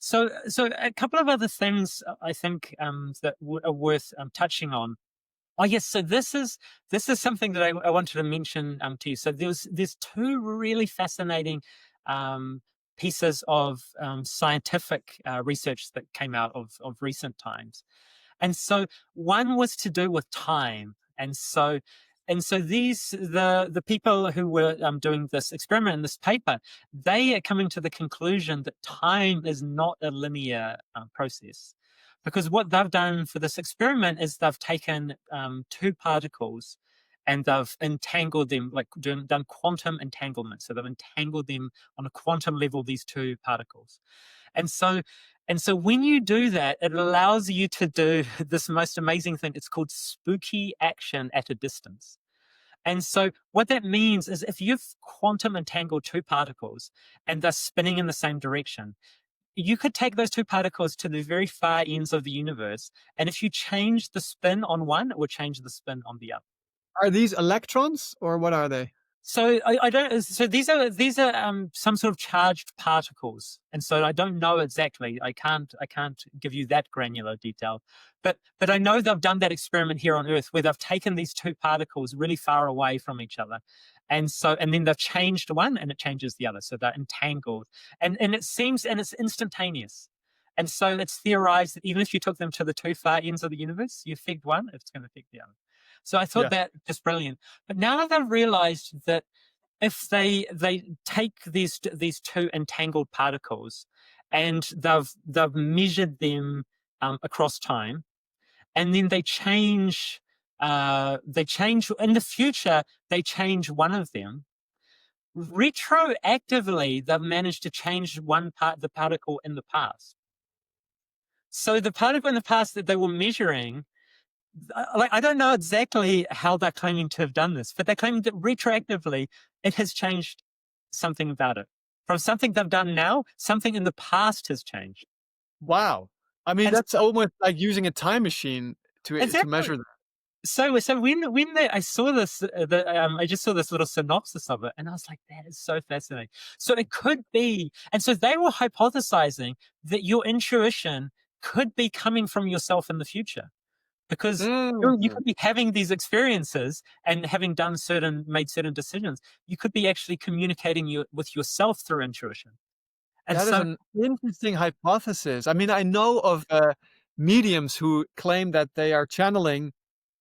[SPEAKER 2] so a couple of other things I think that are worth touching on. Oh yes, so this is something that I wanted to mention to you. So there's two really fascinating pieces of scientific research that came out of recent times, and so one was to do with time, and so the people who were doing this experiment in this paper, they are coming to the conclusion that time is not a linear process. Because what they've done for this experiment is they've taken two particles and they've entangled them, like done quantum entanglement. So they've entangled them on a quantum level, these two particles. And so, and so when you do that, it allows you to do this most amazing thing. It's called spooky action at a distance. And so what that means is if you've quantum entangled two particles and they're spinning in the same direction, you could take those two particles to the very far ends of the universe, and if you change the spin on one, it would change the spin on the other.
[SPEAKER 1] Are these electrons or what are they?
[SPEAKER 2] So I don't. So these are some sort of charged particles, and so I don't know exactly. I can't give you that granular detail, but I know they've done that experiment here on Earth where they've taken these two particles really far away from each other, and then they've changed one and it changes the other, so they're entangled, and it's instantaneous. And so it's theorized that even if you took them to the two far ends of the universe, you affect one, it's going to affect the other. So I thought
[SPEAKER 1] Yeah.
[SPEAKER 2] that just brilliant. But now they've realized that if they take these two entangled particles and they've measured them across time, and then they change in the future, they change one of them. Retroactively, they've managed to change the particle in the past. So the particle in the past that they were measuring, I don't know exactly how they're claiming to have done this, but they're claiming that retroactively it has changed something about it. From something they've done now, something in the past has changed.
[SPEAKER 1] Wow. I mean,
[SPEAKER 2] And
[SPEAKER 1] that's almost like using a time machine to
[SPEAKER 2] exactly.
[SPEAKER 1] measure that.
[SPEAKER 2] So I saw this, I just saw this little synopsis of it, and I was like, that is so fascinating. So it could be, and so they were hypothesizing that your intuition could be coming from yourself in the future. Because you
[SPEAKER 1] Mm.
[SPEAKER 2] could be having these experiences and having made certain decisions. You could be actually communicating with yourself through intuition. And
[SPEAKER 1] That is
[SPEAKER 2] so,
[SPEAKER 1] an interesting hypothesis. I mean, I know of mediums who claim that they are channeling,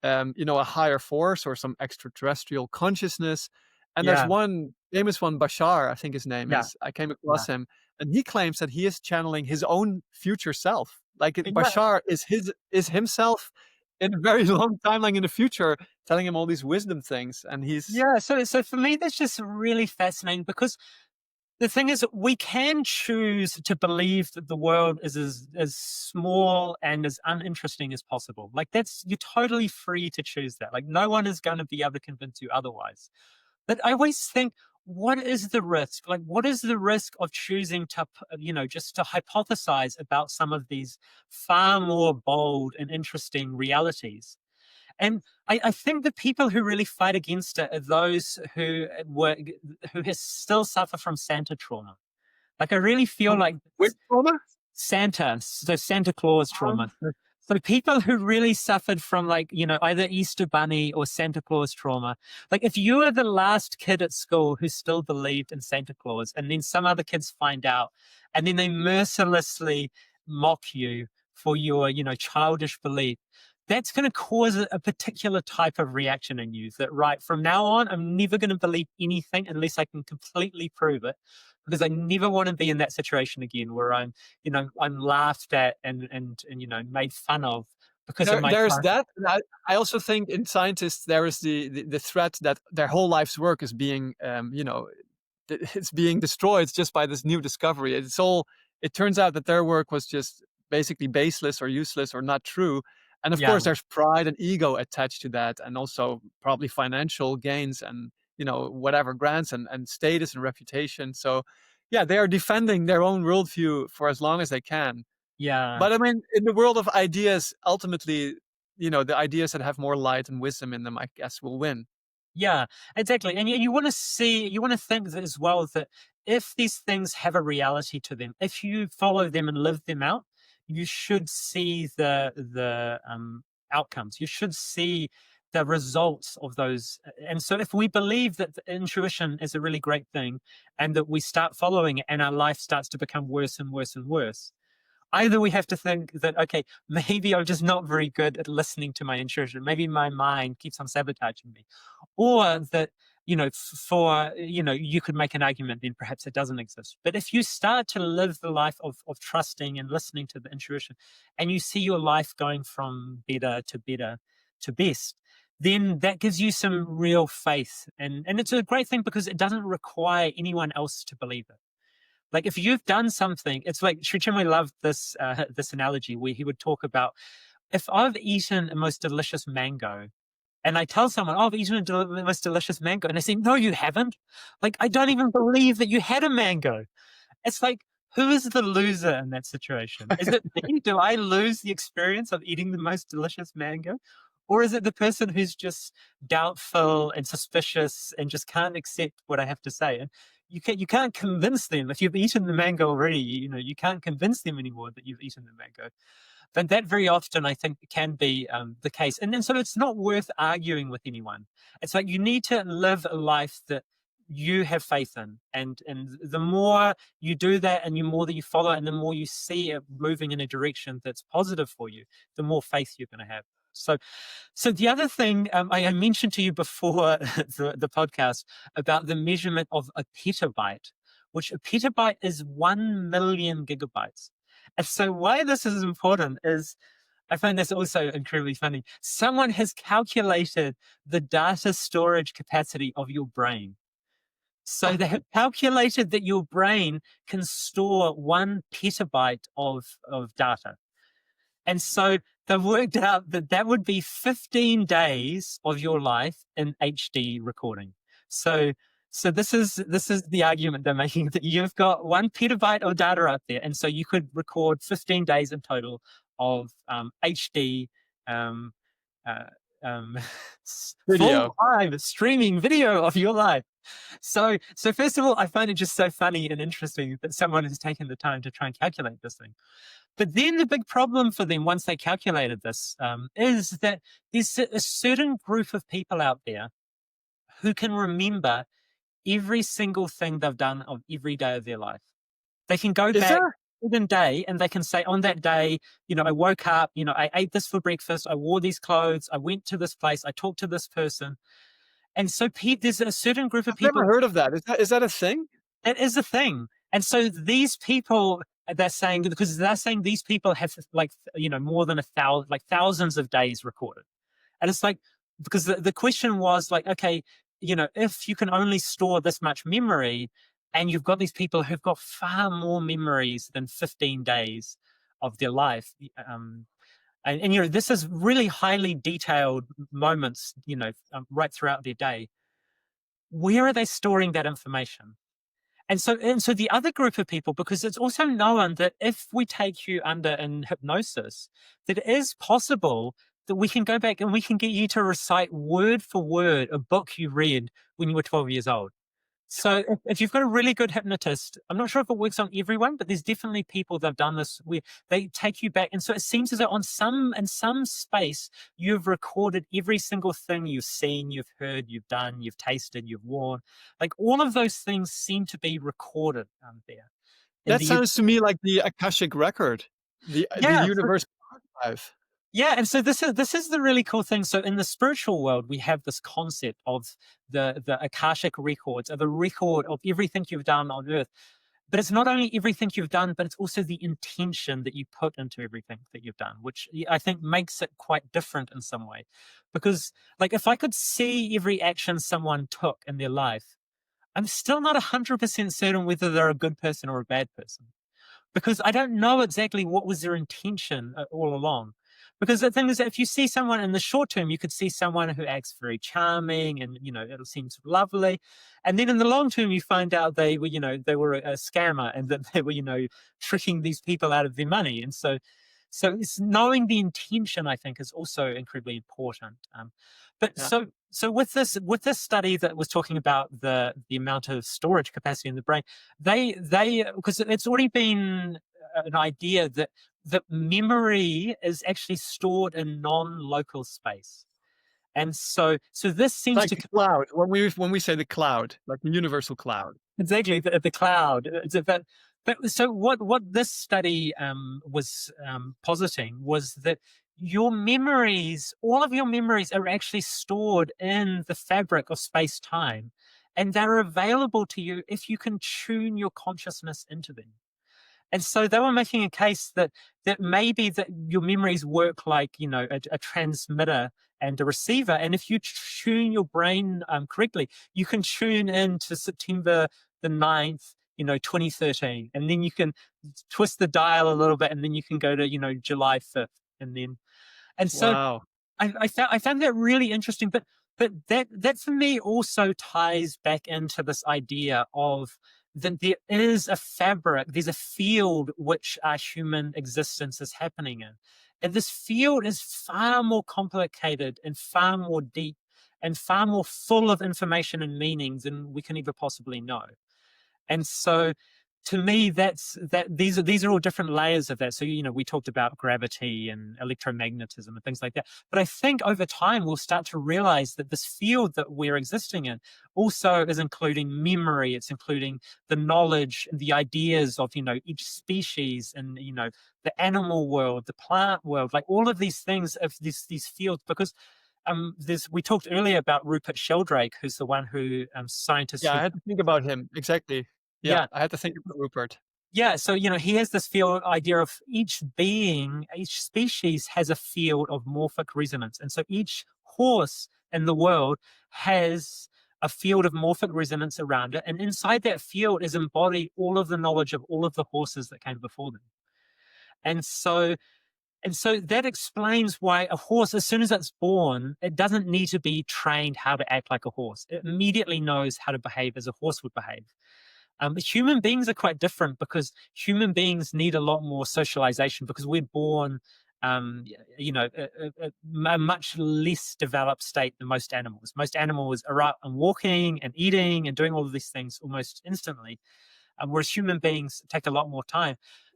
[SPEAKER 1] a higher force or some extraterrestrial consciousness. And there's
[SPEAKER 2] yeah,
[SPEAKER 1] one famous one, Bashar, I think his name
[SPEAKER 2] yeah,
[SPEAKER 1] is. I came
[SPEAKER 2] yeah,
[SPEAKER 1] across him, and he claims that he is channeling his own future self. Like
[SPEAKER 2] Yeah.
[SPEAKER 1] Bashar is himself in a very long timeline in the future, telling him all these wisdom things, and he's
[SPEAKER 2] Yeah, so for me, that's just really fascinating, because the thing is, we can choose to believe that the world is as small and as uninteresting as possible. Like, you're totally free to choose that. Like, no one is going to be able to convince you otherwise. But I always think, what is the risk? Like, what is the risk of choosing to, just to hypothesize about some of these far more bold and interesting realities? And I think the people who really fight against it are those who still suffer from Santa trauma. Like, I really feel like
[SPEAKER 1] with trauma.
[SPEAKER 2] Santa, so Santa Claus trauma. So people who really suffered from, like, either Easter Bunny or Santa Claus trauma. Like, if you were the last kid at school who still believed in Santa Claus, and then some other kids find out, and then they mercilessly mock you for your, childish belief, that's going to cause a particular type of reaction in you that, right, from now on, I'm never going to believe anything unless I can completely prove it, because I never want to be in that situation again where I'm laughed at and made fun of because of my
[SPEAKER 1] There's
[SPEAKER 2] time.
[SPEAKER 1] that. And I also think in scientists there is the threat that their whole life's work is being it's being destroyed just by this new discovery. It turns out that their work was just basically baseless or useless or not true. And of
[SPEAKER 2] Yeah.
[SPEAKER 1] course there's pride and ego attached to that, and also probably financial gains and whatever grants and status and reputation. So yeah, they are defending their own worldview for as long as they can.
[SPEAKER 2] Yeah.
[SPEAKER 1] But I mean, in the world of ideas, ultimately, the ideas that have more light and wisdom in them, I guess, will win.
[SPEAKER 2] Yeah, exactly. And you want to think that as well, that if these things have a reality to them, if you follow them and live them out, you should see the outcomes. You should see the results of those. And so if we believe that intuition is a really great thing, and that we start following it and our life starts to become worse and worse and worse, either we have to think that, okay, maybe I'm just not very good at listening to my intuition. Maybe my mind keeps on sabotaging me. Or that, you could make an argument then perhaps it doesn't exist. But if you start to live the life of trusting and listening to the intuition, and you see your life going from better to best, then that gives you some real faith. And it's a great thing because it doesn't require anyone else to believe it. Like, if you've done something, it's like Sri Chinmoy loved this analogy where he would talk about, if I've eaten a most delicious mango, and I tell someone, oh, I've eaten the most delicious mango, and they say, no, you haven't. Like, I don't even believe that you had a mango. It's like, who is the loser in that situation? Is it me? Do I lose the experience of eating the most delicious mango? Or is it the person who's just doubtful and suspicious and just can't accept what I have to say? And you can't convince them. If you've eaten the mango already, you can't convince them anymore that you've eaten the mango. But that very often, I think, can be the case. And then so it's not worth arguing with anyone. It's like, you need to live a life that you have faith in. And the more you do that, and the more that you follow, and the more you see it moving in a direction that's positive for you, the more faith you're going to have. So the other thing I mentioned to you before the podcast about the measurement of a petabyte, which a petabyte is 1 million gigabytes. And so why this is important is, I find this also incredibly funny. Someone has calculated the data storage capacity of your brain. So they have calculated that your brain can store 1 petabyte of data. And so they've worked out that that would be 15 days of your life in HD recording. So this is the argument they're making, that you've got 1 petabyte of data up there, and so you could record 15 days in total of HD
[SPEAKER 1] Video.
[SPEAKER 2] full live streaming video of your life. So first of all, I find it just so funny and interesting that someone has taken the time to try and calculate this thing. But then the big problem for them, once they calculated this, is that there's a certain group of people out there who can remember every single thing they've done of every day of their life. They can go back one day and they can say, on that day, I woke up, I ate this for breakfast, I wore these clothes, I went to this place, I talked to this person. And so there's a certain group of people.
[SPEAKER 1] I've never heard of that. Is that a thing?
[SPEAKER 2] That is a thing. And so these people, they're saying, because they're saying these people have like, more than 1,000, like thousands of days recorded. And it's like, because the question was like, okay, if you can only store this much memory, and you've got these people who've got far more memories than 15 days of their life. And this is really highly detailed moments, right throughout their day. Where are they storing that information? And so the other group of people, because it's also known that if we take you under in hypnosis, that it is possible that we can go back and we can get you to recite word for word a book you read when you were 12 years old. So if you've got a really good hypnotist, I'm not sure if it works on everyone, but there's definitely people that have done this where they take you back. And so it seems as though in some space, you've recorded every single thing you've seen, you've heard, you've done, you've tasted, you've worn. Like all of those things seem to be recorded there.
[SPEAKER 1] That sounds to me like the Akashic record, the
[SPEAKER 2] Yeah.
[SPEAKER 1] universal archive.
[SPEAKER 2] Yeah, and so this is the really cool thing. So in the spiritual world, we have this concept of the Akashic records, or the record of everything you've done on Earth. But it's not only everything you've done, but it's also the intention that you put into everything that you've done, which I think makes it quite different in some way. Because, like, if I could see every action someone took in their life, I'm still not 100% certain whether they're a good person or a bad person, because I don't know exactly what was their intention all along. Because the thing is that if you see someone in the short term, you could see someone who acts very charming and, it seems lovely. And then in the long term, you find out they were a scammer, and that they were, tricking these people out of their money. And so it's knowing the intention, I think, is also incredibly important. But
[SPEAKER 1] Yeah.
[SPEAKER 2] so with this study that was talking about the amount of storage capacity in the brain, they because it's already been an idea that memory is actually stored in non-local space. And so this seems
[SPEAKER 1] Like
[SPEAKER 2] to
[SPEAKER 1] the cloud. When we say the cloud, like the universal cloud.
[SPEAKER 2] exactly the cloud. But so what this study was positing was that your memories, all of your memories, are actually stored in the fabric of space-time, and they're available to you if you can tune your consciousness into them. And so they were making a case that maybe that your memories work like, a transmitter and a receiver. And if you tune your brain correctly, you can tune in to September the 9th, 2013. And then you can twist the dial a little bit, and then you can go to, July 5th. And so
[SPEAKER 1] Wow.
[SPEAKER 2] I found that really interesting, but that for me also ties back into this idea of that there is a fabric, there's a field which our human existence is happening in. And this field is far more complicated and far more deep and far more full of information and meanings than we can ever possibly know. And so to me, these are all different layers of that. So, we talked about gravity and electromagnetism and things like that. But I think over time, we'll start to realize that this field that we're existing in also is including memory. It's including the knowledge and the ideas of, each species and, the animal world, the plant world, like all of these things of these fields, because we talked earlier about Rupert Sheldrake, who's the one who scientists.
[SPEAKER 1] Yeah, I had to think about him. Exactly. Yeah,
[SPEAKER 2] Yeah.
[SPEAKER 1] I had to think about Rupert.
[SPEAKER 2] Yeah, so he has this field idea of each being, each species has a field of morphic resonance, and so each horse in the world has a field of morphic resonance around it, and inside that field is embodied all of the knowledge of all of the horses that came before them. And so that explains why a horse, as soon as it's born, it doesn't need to be trained how to act like a horse. It immediately knows how to behave as a horse would behave. Human beings are quite different, because human beings need a lot more socialization, because we're born, a much less developed state than most animals. Most animals are out and walking and eating and doing all of these things almost instantly, whereas human beings take a lot more time.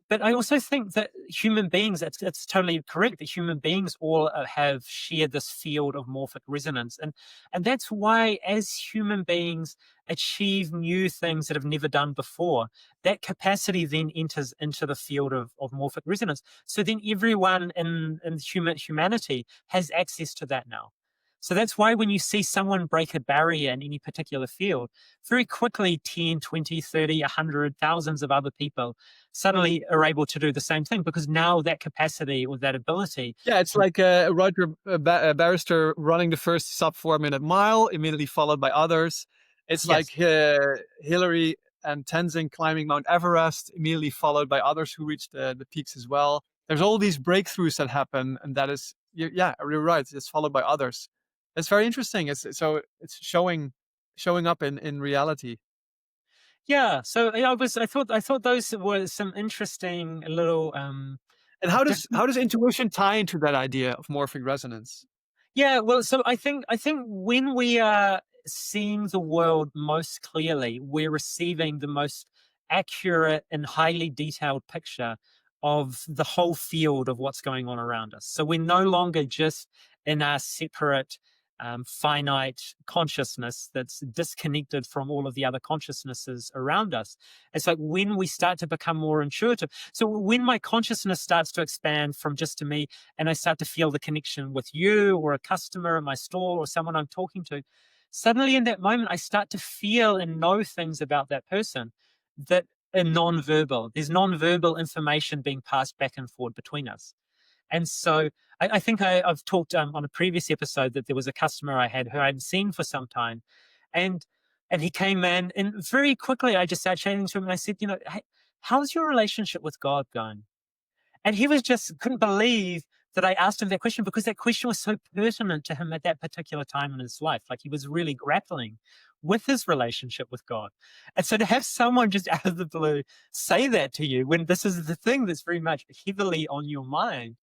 [SPEAKER 2] But I also think that human beings, it's totally correct that human beings all have shared this field of morphic resonance. And that's why, as human beings achieve new things that have never done before, that capacity then enters into the field of morphic resonance. So then everyone in humanity has access to that now. So that's why when you see someone break a barrier in any particular field, very quickly 10, 20, 30, 100, thousands of other people suddenly are able to do the same thing, because now that capacity or that ability.
[SPEAKER 1] Yeah, it's like Roger Barrister running the first sub 4 minute mile, immediately followed by others. It's
[SPEAKER 2] Yes.
[SPEAKER 1] like Hillary and Tenzing climbing Mount Everest, immediately followed by others who reach the peaks as well. There's all these breakthroughs that happen, and that is, yeah, you're right. It's followed by others. It's very interesting. It's showing up in reality.
[SPEAKER 2] Yeah. So yeah, I thought those were some interesting little
[SPEAKER 1] And how does
[SPEAKER 2] different.
[SPEAKER 1] intuition tie into that idea of morphic resonance?
[SPEAKER 2] Yeah, well, so I think when we are seeing the world most clearly, we're receiving the most accurate and highly detailed picture of the whole field of what's going on around us. So we're no longer just in our separate, finite consciousness that's disconnected from all of the other consciousnesses around us. It's like when we start to become more intuitive. So when my consciousness starts to expand from just to me, and I start to feel the connection with you or a customer in my store or someone I'm talking to, suddenly in that moment, I start to feel and know things about that person that are non-verbal. There's non-verbal information being passed back and forth between us. And so I think I've talked on a previous episode that there was a customer I had who I'd seen for some time, and he came in, and very quickly I just started chatting to him, and I said, hey, how's your relationship with God going? And he was just couldn't believe that I asked him that question, because that question was so pertinent to him at that particular time in his life. Like, he was really grappling with his relationship with God. And so to have someone just out of the blue say that to you when this is the thing that's very much heavily on your mind,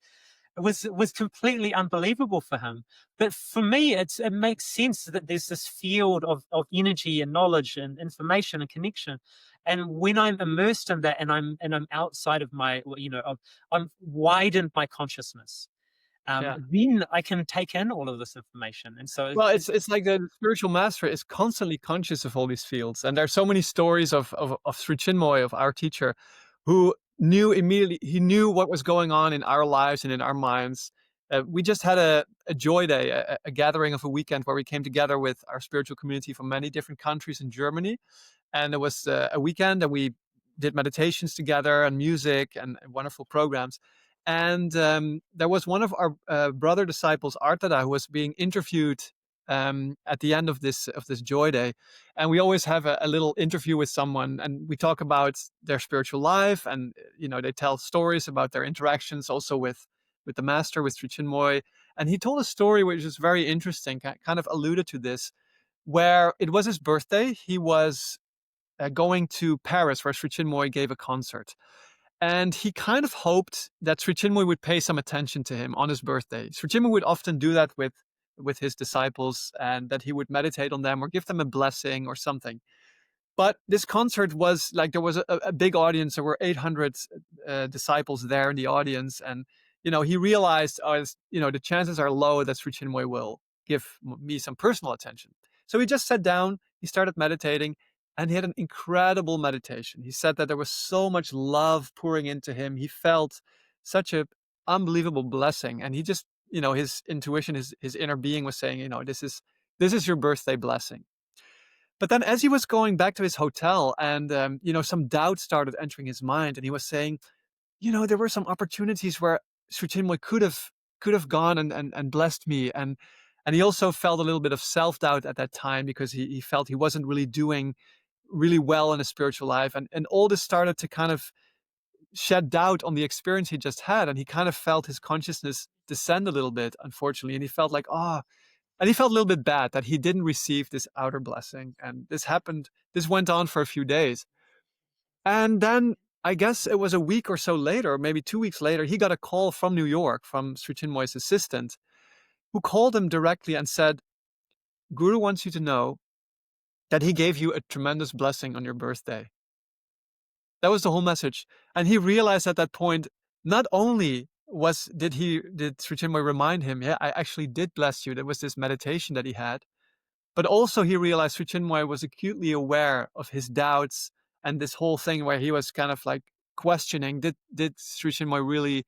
[SPEAKER 2] it was completely unbelievable for him. But for me, it makes sense that there's this field of energy and knowledge and information and connection. And when I'm immersed in that, and I'm outside of my, I'm widened my consciousness,
[SPEAKER 1] Yeah.
[SPEAKER 2] then I can take in all of this information. And so
[SPEAKER 1] Well, it's like the spiritual master is constantly conscious of all these fields, and there are so many stories of Sri Chinmoy, of our teacher, who knew immediately. He knew what was going on in our lives and in our minds. We just had a joy day, a gathering of a weekend where we came together with our spiritual community from many different countries in Germany, and it was a weekend, and we did meditations together and music and wonderful programs. And there was one of our brother disciples, Artada, who was being interviewed at the end of this joy day. And we always have a little interview with someone, and we talk about their spiritual life, and they tell stories about their interactions also with the master, with Sri Chinmoy. And he told a story which is very interesting, kind of alluded to this, where it was his birthday. He was going to Paris, where Sri Chinmoy gave a concert. And he kind of hoped that Sri Chinmoy would pay some attention to him on his birthday. Sri Chinmoy would often do that with his disciples, and that he would meditate on them or give them a blessing or something. But this concert was like, there was a big audience. There were 800 disciples there in the audience. And, he realized, the chances are low that Sri Chinmoy will give me some personal attention. So he just sat down, he started meditating, and he had an incredible meditation. He said that there was so much love pouring into him. He felt such a unbelievable blessing. And he just, his intuition, his inner being was saying, this is your birthday blessing. But then as he was going back to his hotel, and some doubt started entering his mind, and he was saying, there were some opportunities where Sri Chinmoy could have gone and blessed me. And he also felt a little bit of self-doubt at that time, because he felt he wasn't really doing really well in his spiritual life. And all this started to kind of shed doubt on the experience he just had. And he kind of felt his consciousness descend a little bit, unfortunately. And he felt like, and he felt a little bit bad that he didn't receive this outer blessing. And this went on for a few days. And then I guess it was a week or so later, maybe 2 weeks later, he got a call from New York, from Sri Chinmoy's assistant, who called him directly and said, Guru wants you to know that he gave you a tremendous blessing on your birthday. That was the whole message. And he realized at that point, not only did Sri Chinmoy remind him, yeah, I actually did bless you. There was this meditation that he had. But also he realized Sri Chinmoy was acutely aware of his doubts, and this whole thing where he was kind of like questioning, did Sri Chinmoy really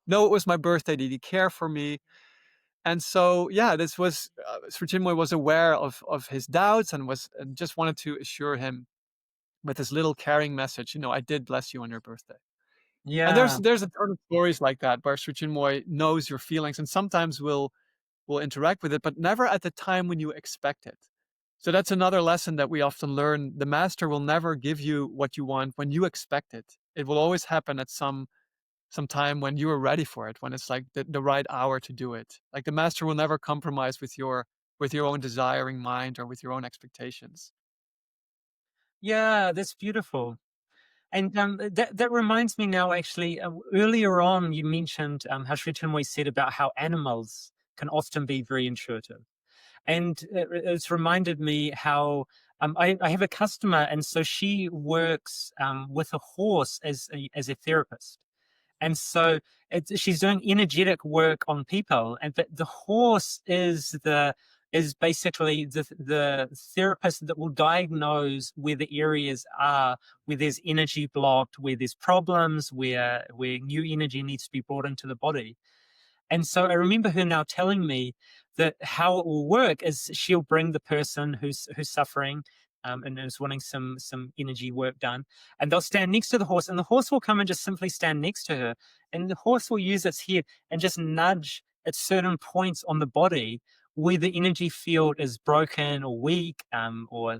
[SPEAKER 1] know it was my birthday? Did he care for me? And so, yeah, this was Sir Chinmoy was aware of his doubts and was and just wanted to assure him with this little caring message. I did bless you on your birthday. And
[SPEAKER 2] Yeah.
[SPEAKER 1] there's a ton of stories like that where Sir Chinmoy knows your feelings and sometimes will interact with it, but never at the time when you expect it. So that's another lesson that we often learn. The master will never give you what you want when you expect it. It will always happen at some time when you are ready for it, when it's like the right hour to do it. Like the master will never compromise with your own desiring mind or with your own expectations.
[SPEAKER 2] Yeah, that's beautiful. And that reminds me now, actually, earlier on, you mentioned how Sri Chinmoy said about how animals can often be very intuitive. And it's reminded me how I have a customer, and so she works with a horse as a therapist. And so she's doing energetic work on people, and but the horse is basically the therapist that will diagnose where the areas are where there's energy blocked, where there's problems, where new energy needs to be brought into the body. And so I remember her now telling me that how it will work is she'll bring the person who's suffering and is wanting some energy work done, and they'll stand next to the horse, and the horse will come and just simply stand next to her, and the horse will use its head and just nudge at certain points on the body where the energy field is broken or weak, or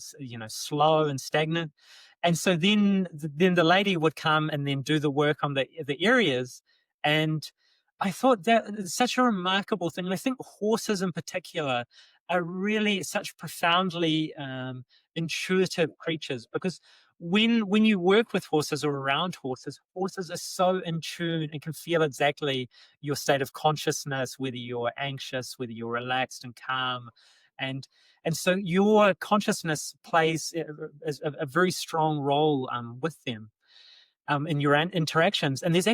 [SPEAKER 2] slow and stagnant. And so then the lady would come and then do the work on the areas. And I thought that it's such a remarkable thing. And I think horses in particular are really such profoundly intuitive creatures, because when you work with horses or around horses, horses are so in tune and can feel exactly your state of consciousness, whether you're anxious, whether you're relaxed and calm. And and so your consciousness plays a very strong role with them in your interactions. And there's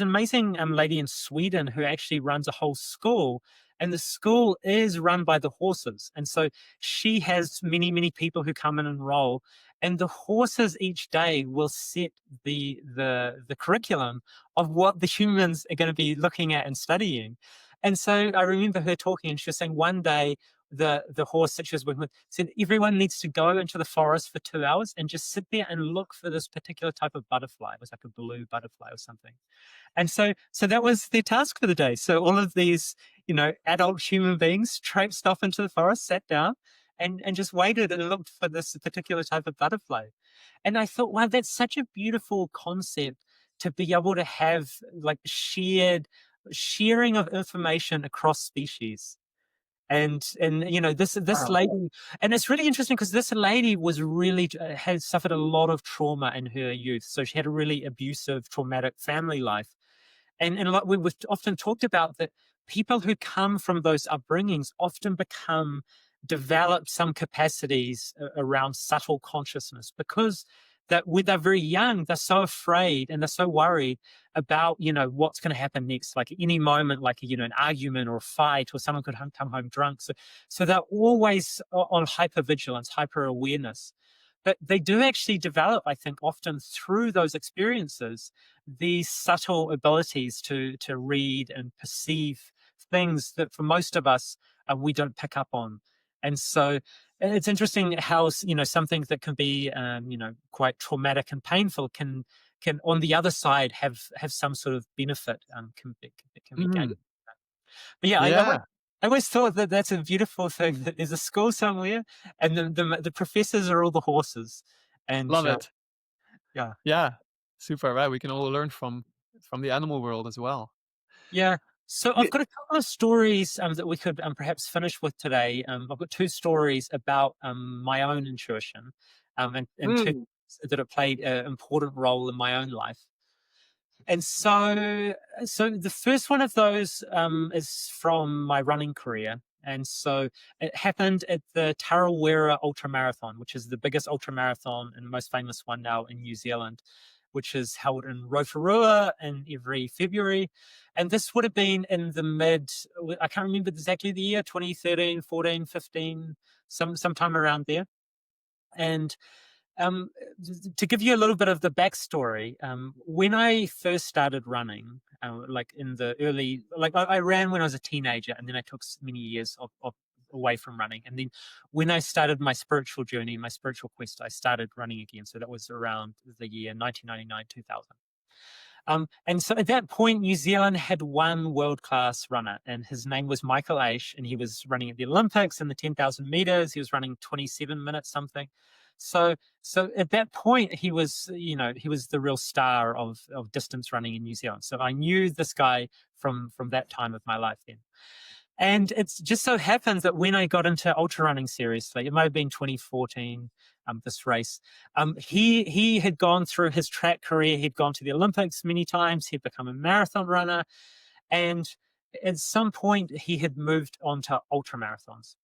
[SPEAKER 2] an amazing lady in Sweden who actually runs a whole school, and the school is run by the horses. And so she has many people who come and enroll, and the horses each day will set the curriculum of what the humans are going to be looking at and studying. And so I remember her talking, and she was saying one day the horse that she was working with said everyone needs to go into the forest for 2 hours and just sit there and look for this particular type of butterfly. It was like a blue butterfly or something. And so that was their task for the day. So all of these, adult human beings traipsed off into the forest, sat down, and just waited and looked for this particular type of butterfly. And I thought, wow, that's such a beautiful concept to be able to have, like, sharing of information across species. And this
[SPEAKER 1] Wow.
[SPEAKER 2] lady, and it's really interesting because this lady was really had suffered a lot of trauma in her youth, so she had a really abusive, traumatic family life. And like we've often talked about, that people who come from those upbringings often develop some capacities around subtle consciousness, because that when they're very young, they're so afraid and they're so worried about, what's going to happen next. Like any moment, like, an argument or a fight, or someone could come home drunk. So they're always on hypervigilance, hyper awareness. But they do actually develop, I think, often through those experiences, these subtle abilities to read and perceive things that for most of us we don't pick up on. And so it's interesting how something that can be quite traumatic and painful can on the other side have some sort of benefit can be gained.
[SPEAKER 1] Mhm.
[SPEAKER 2] But yeah,
[SPEAKER 1] Yeah,
[SPEAKER 2] I always thought that that's a beautiful thing, that there's a school somewhere, and the professors are all the horses. And
[SPEAKER 1] love it.
[SPEAKER 2] yeah.
[SPEAKER 1] Yeah, super. Right, we can all learn from the animal world as well.
[SPEAKER 2] Yeah. So I've
[SPEAKER 1] Y-
[SPEAKER 2] got a couple of stories that we could perhaps finish with today. I've got two stories about my own intuition, and two
[SPEAKER 1] Mm,
[SPEAKER 2] that have played an important role in my own life. And so the first one of those is from my running career. And so it happened at the Tarawera Ultra Marathon, which is the biggest ultra marathon and most famous one now in New Zealand, which is held in Rotorua in every February. And this would have been in the I can't remember exactly the year, 2013, 14, 15, sometime around there. And um, to give you a little bit of the backstory, when I first started running, like in the early, like I ran when I was a teenager, and then I took many years of away from running. And then when I started my spiritual journey, my spiritual quest, I started running again. So that was around the year 1999, 2000. And so at that point, New Zealand had one world-class runner, and his name was Michael Aish, and he was running at the Olympics in the 10,000 meters. He was running 27 minutes something. So at that point, he was, he was the real star of distance running in New Zealand. So I knew this guy from that time of my life then. And it's just so happens that when I got into ultra running seriously, it might have been 2014, this race, he had gone through his track career. He'd gone to the Olympics many times. He'd become a marathon runner. And at some point, he had moved on to ultra marathons.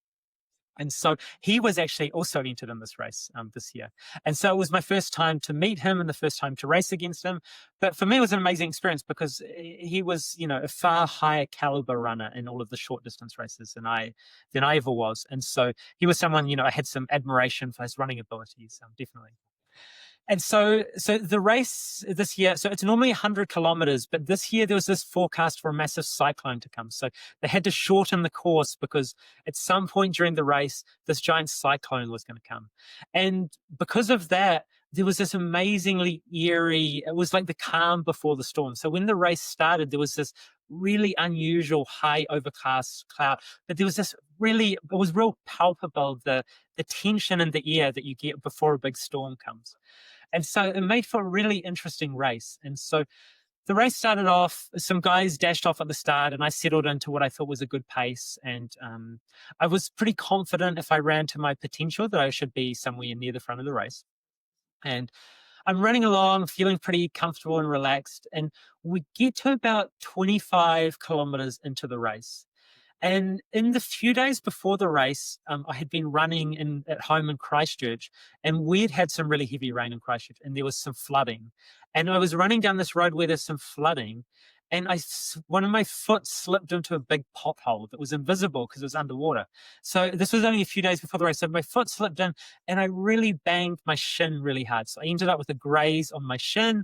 [SPEAKER 2] And so he was actually also entered in this race this year. And so it was my first time to meet him and the first time to race against him. But for me, it was an amazing experience because he was, a far higher caliber runner in all of the short distance races than I ever was. And so he was someone, I had some admiration for his running abilities, definitely. And so the race this year, so it's normally 100 kilometers, but this year there was this forecast for a massive cyclone to come. So they had to shorten the course because at some point during the race, this giant cyclone was going to come. And because of that, there was this amazingly eerie, it was like the calm before the storm. So when the race started, there was this really unusual high overcast cloud, but there was this it was real palpable, the tension in the air that you get before a big storm comes. And so it made for a really interesting race. And so the race started off, some guys dashed off at the start, and I settled into what I thought was a good pace. And I was pretty confident if I ran to my potential that I should be somewhere near the front of the race. And I'm running along, feeling pretty comfortable and relaxed. And we get to about 25 kilometers into the race. And in the few days before the race, I had been running at home in Christchurch, and we had had some really heavy rain in Christchurch, and there was some flooding. And I was running down this road where there's some flooding, and one of my foot slipped into a big pothole that was invisible because it was underwater. So this was only a few days before the race. So my foot slipped in, and I really banged my shin really hard. So I ended up with a graze on my shin.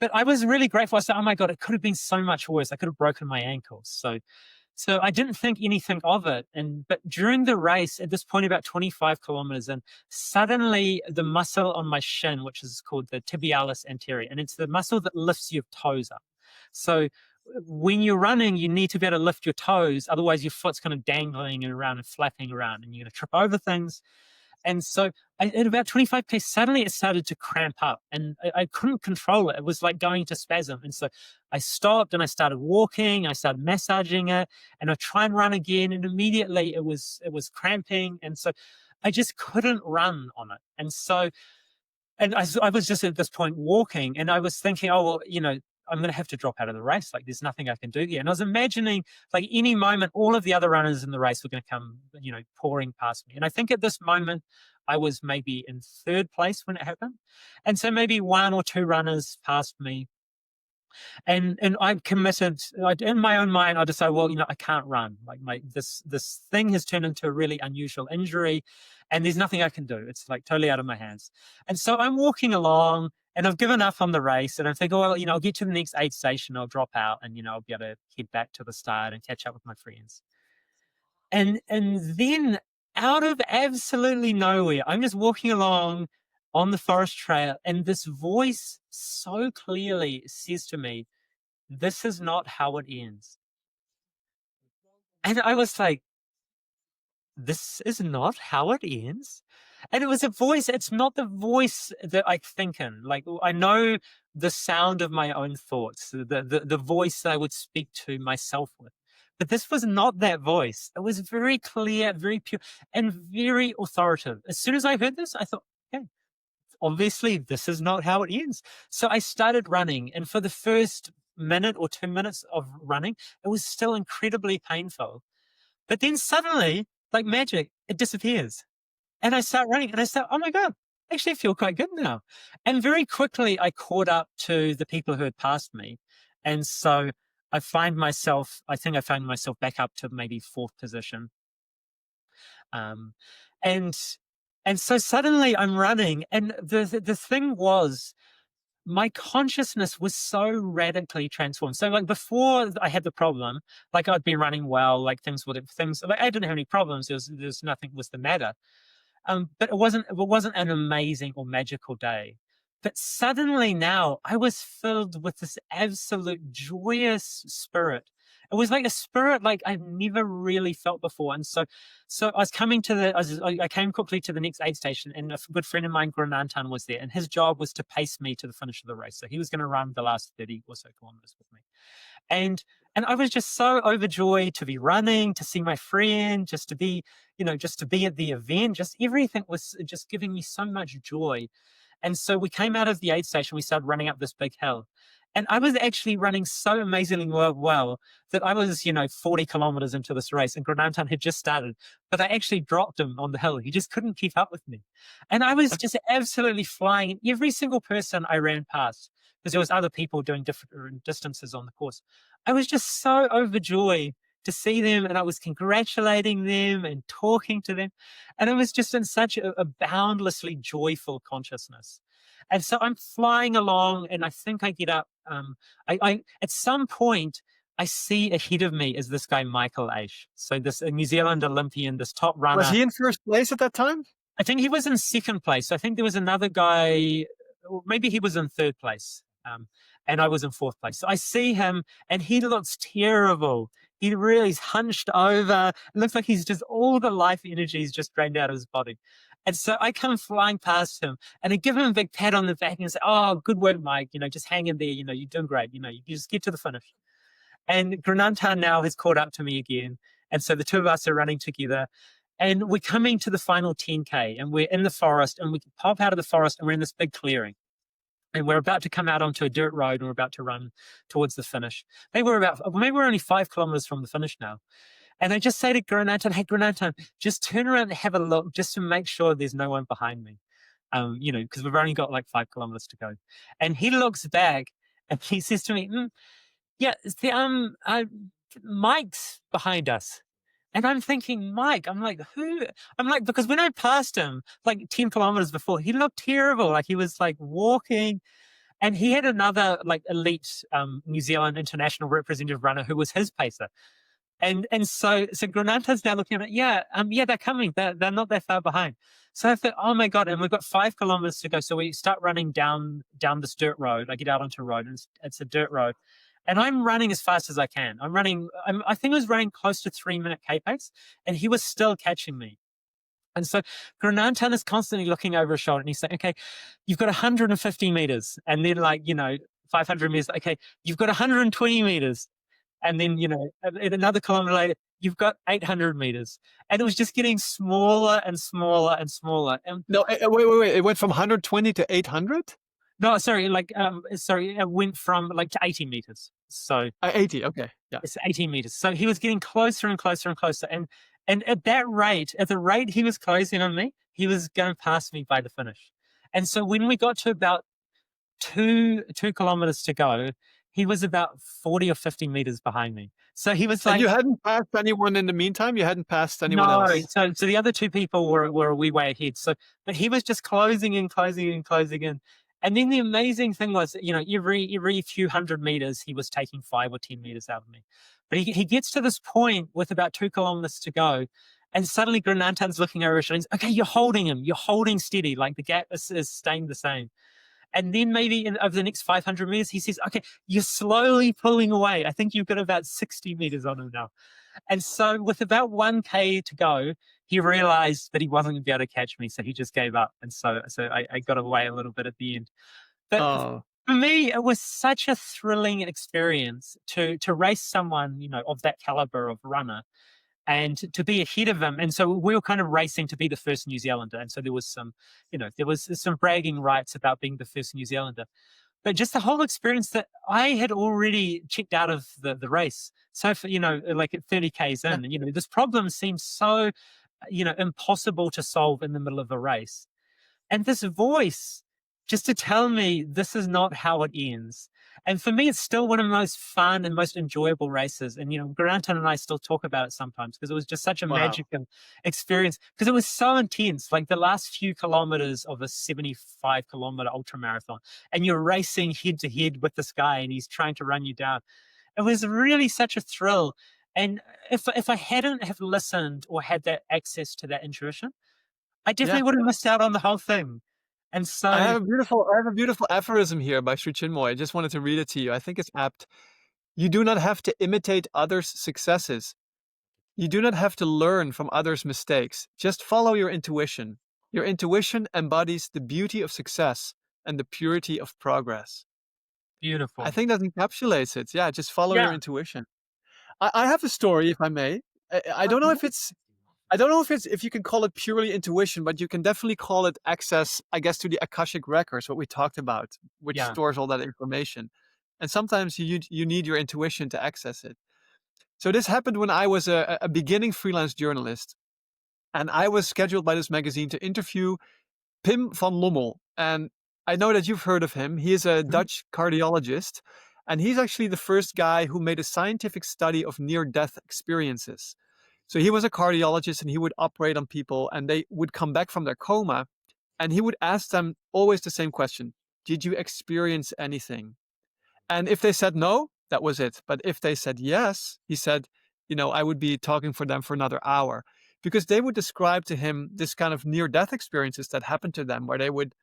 [SPEAKER 2] But I was really grateful. I said, "Oh my God, it could have been so much worse. I could have broken my ankles." So I didn't think anything of it. But during the race, at this point, about 25 kilometers in, suddenly the muscle on my shin, which is called the tibialis anterior, and it's the muscle that lifts your toes up. So when you're running, you need to be able to lift your toes. Otherwise, your foot's kind of dangling around and flapping around, and you're going to trip over things. And so at about 25K, suddenly it started to cramp up, and I couldn't control it. It was like going to spasm. And so I stopped and I started walking, I started massaging it, and I try and run again. And immediately it was cramping. And so I just couldn't run on it. And so, and I was just at this point walking, and I was thinking, oh, well, I'm going to have to drop out of the race. Like, there's nothing I can do here. And I was imagining, like, any moment, all of the other runners in the race were going to come, pouring past me. And I think at this moment, I was maybe in third place when it happened. And so maybe one or two runners passed me. And I committed, in my own mind, I decided, well, I can't run. Like, this thing has turned into a really unusual injury, and there's nothing I can do. It's like totally out of my hands. And so I'm walking along, and I've given up on the race, and I'm thinking, well, I'll get to the next aid station, I'll drop out, and I'll be able to head back to the start and catch up with my friends. And then out of absolutely nowhere, I'm just walking along on the forest trail, and this voice so clearly says to me, "This is not how it ends." And I was like, "This is not how it ends?" And it was a voice, it's not the voice that I think in. Like, I know the sound of my own thoughts, the voice that I would speak to myself with. But this was not that voice. It was very clear, very pure, and very authoritative. As soon as I heard this, I thought, okay, obviously this is not how it ends. So I started running, and for the first minute or 2 minutes of running, it was still incredibly painful. But then suddenly, like magic, it disappears. And I start running, and I start, oh my God, I actually feel quite good now. And very quickly I caught up to the people who had passed me. And so I think I found myself back up to maybe fourth position. Um, and And so suddenly I'm running, and the thing was, my consciousness was so radically transformed. So like before I had the problem, like I'd been running well, like things like I didn't have any problems. There's nothing was the matter. But it wasn't an amazing or magical day. But suddenly now I was filled with this absolute joyous spirit. It was like a spirit like I've never really felt before. And so I was coming to I came quickly to the next aid station, and a good friend of mine, Granantan, was there, and his job was to pace me to the finish of the race. So he was going to run the last 30 or so kilometers with me. And I was just so overjoyed to be running, to see my friend, just to be, just to be at the event. Just everything was just giving me so much joy. And so we came out of the aid station, we started running up this big hill. And I was actually running so amazingly well that I was, 40 kilometers into this race, and Granantan had just started, but I actually dropped him on the hill. He just couldn't keep up with me. And I was just absolutely flying. And every single person I ran past, because there was other people doing different distances on the course, I was just so overjoyed to see them, and I was congratulating them and talking to them. And it was just in such a boundlessly joyful consciousness. And so I'm flying along, and I think I get up. I at some point I see ahead of me is this guy Michael Aish. So this New Zealand Olympian, this top runner.
[SPEAKER 1] Was he in first place at that time?
[SPEAKER 2] I think he was in second place. I think there was another guy, or maybe he was in third place. And I was in fourth place. So I see him, and he looks terrible. He really is hunched over. It looks like he's just, all the life energy is just drained out of his body. And so I come flying past him, and I give him a big pat on the back and say, "Oh, good work, Mike. Just hang in there. You're doing great. You just get to the finish." And Granantan now has caught up to me again. And so the two of us are running together, and we're coming to the final 10K, and we're in the forest, and we pop out of the forest, and we're in this big clearing. And we're about to come out onto a dirt road, and we're about to run towards the finish. Maybe we're only 5 kilometers from the finish now. And I just say to Granantan, "Hey, Granantan, just turn around and have a look, just to make sure there's no one behind me." Because we've only got like 5 kilometers to go. And he looks back, and he says to me, "Yeah, Mike's behind us." And I'm thinking, Mike, I'm like, who? I'm like, because when I passed him like 10 kilometers before, he looked terrible. Like he was like walking, and he had another like elite New Zealand international representative runner who was his pacer. And so Granata's now looking at it. Yeah, they're coming. They're not that far behind. So I thought, oh my God, and we've got 5 kilometers to go. So we start running down this dirt road. I get out onto a road, and it's a dirt road. And I'm running as fast as I can. I think I was running close to 3-minute K pace, and he was still catching me. And so Granantan is constantly looking over his shoulder, and he's saying, "Okay, you've got 150 meters." And then 500 meters. "Okay, you've got 120 meters. And then, another kilometer later, you've got 800 meters." And it was just getting smaller and smaller and smaller. And
[SPEAKER 1] No, wait. It went from 120 to 800?
[SPEAKER 2] no, sorry, it went from to 80 meters. So
[SPEAKER 1] 80, okay. Yeah.
[SPEAKER 2] it's 18 meters. So he was getting closer and closer and closer. And at the rate he was closing on me, he was going to pass me by the finish. And so when we got to about 2 kilometers to go, he was about 40 or 50 meters behind me. So he was like...
[SPEAKER 1] And you hadn't passed anyone in the meantime? You hadn't passed anyone else?
[SPEAKER 2] No, so the other 2 people were a wee way ahead. So, but he was just closing in. And then the amazing thing was, every few hundred meters, he was taking 5 or 10 meters out of me. But he gets to this point with about 2 kilometers to go, and suddenly Granantan's looking over his shoulder. "Okay, you're holding him. You're holding steady. Like the gap is staying the same." And then maybe over the next 500 meters, he says, "Okay, you're slowly pulling away. I think you've got about 60 meters on him now." And so with about 1K to go, he realized that he wasn't going to be able to catch me. So he just gave up. And so I got away a little bit at the end. But for me, it was such a thrilling experience to race someone, of that caliber of runner, and to be ahead of him. And so we were kind of racing to be the first New Zealander. And so there was some bragging rights about being the first New Zealander. But just the whole experience that I had already checked out of the race. So for, like at 30 Ks in, this problem seems so, impossible to solve in the middle of a race. And this voice just to tell me this is not how it ends. And for me, it's still one of the most fun and most enjoyable races. And, Granton and I still talk about it sometimes because it was just such a
[SPEAKER 1] Wow.
[SPEAKER 2] magical experience because it was so intense. Like the last few kilometers of a 75-kilometer ultra marathon, and you're racing head to head with this guy and he's trying to run you down. It was really such a thrill. And if I hadn't have listened or had that access to that intuition, I
[SPEAKER 1] Yeah.
[SPEAKER 2] definitely would have missed out on the whole thing. And so,
[SPEAKER 1] I have a beautiful aphorism here by Sri Chinmoy. I just wanted to read it to you. I think it's apt. You do not have to imitate others' successes. You do not have to learn from others' mistakes. Just follow your intuition. Your intuition embodies the beauty of success and the purity of progress. I
[SPEAKER 2] beautiful.
[SPEAKER 1] think that encapsulates it. Yeah, just follow your
[SPEAKER 2] Yeah.
[SPEAKER 1] intuition. I have a story, if I may. I don't know if it's if you can call it purely intuition, but you can definitely call it access, I guess, to the Akashic Records, what we talked about, which
[SPEAKER 2] Yeah.
[SPEAKER 1] stores all that information. And sometimes you need your intuition to access it. So this happened when I was a beginning freelance journalist, and I was scheduled by this magazine to interview Pim van Lommel. And I know that you've heard of him. He is a
[SPEAKER 2] Mhm.
[SPEAKER 1] Dutch cardiologist, and he's actually the first guy who made a scientific study of near-death experiences. So he was a cardiologist and he would operate on people and they would come back from their coma and he would ask them always the same question. Did you experience anything? And if they said no, that was it. But if they said yes, he said, I would be talking for them for another hour because they would describe to him this kind of near death experiences that happened to them where they would,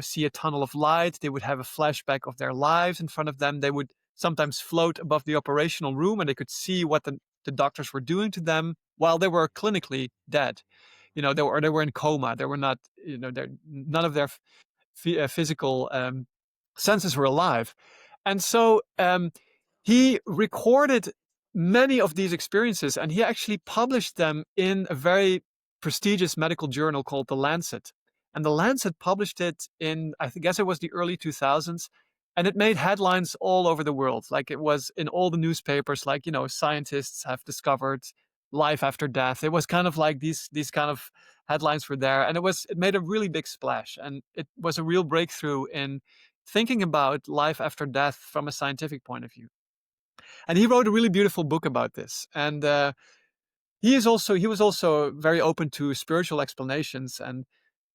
[SPEAKER 1] see a tunnel of light. They would have a flashback of their lives in front of them. They would sometimes float above the operational room and they could see what the doctors were doing to them while they were clinically dead. They were in coma. They were not, none of their physical senses were alive. And so he recorded many of these experiences and he actually published them in a very prestigious medical journal called The Lancet. And The Lancet published it in, I guess it was the early 2000s. And it made headlines all over the world. Like it was in all the newspapers, like, scientists have discovered life after death. It was kind of like these kind of headlines were there. And it made a really big splash. And it was a real breakthrough in thinking about life after death from a scientific point of view. And he wrote a really beautiful book about this. And he was also very open to spiritual explanations. And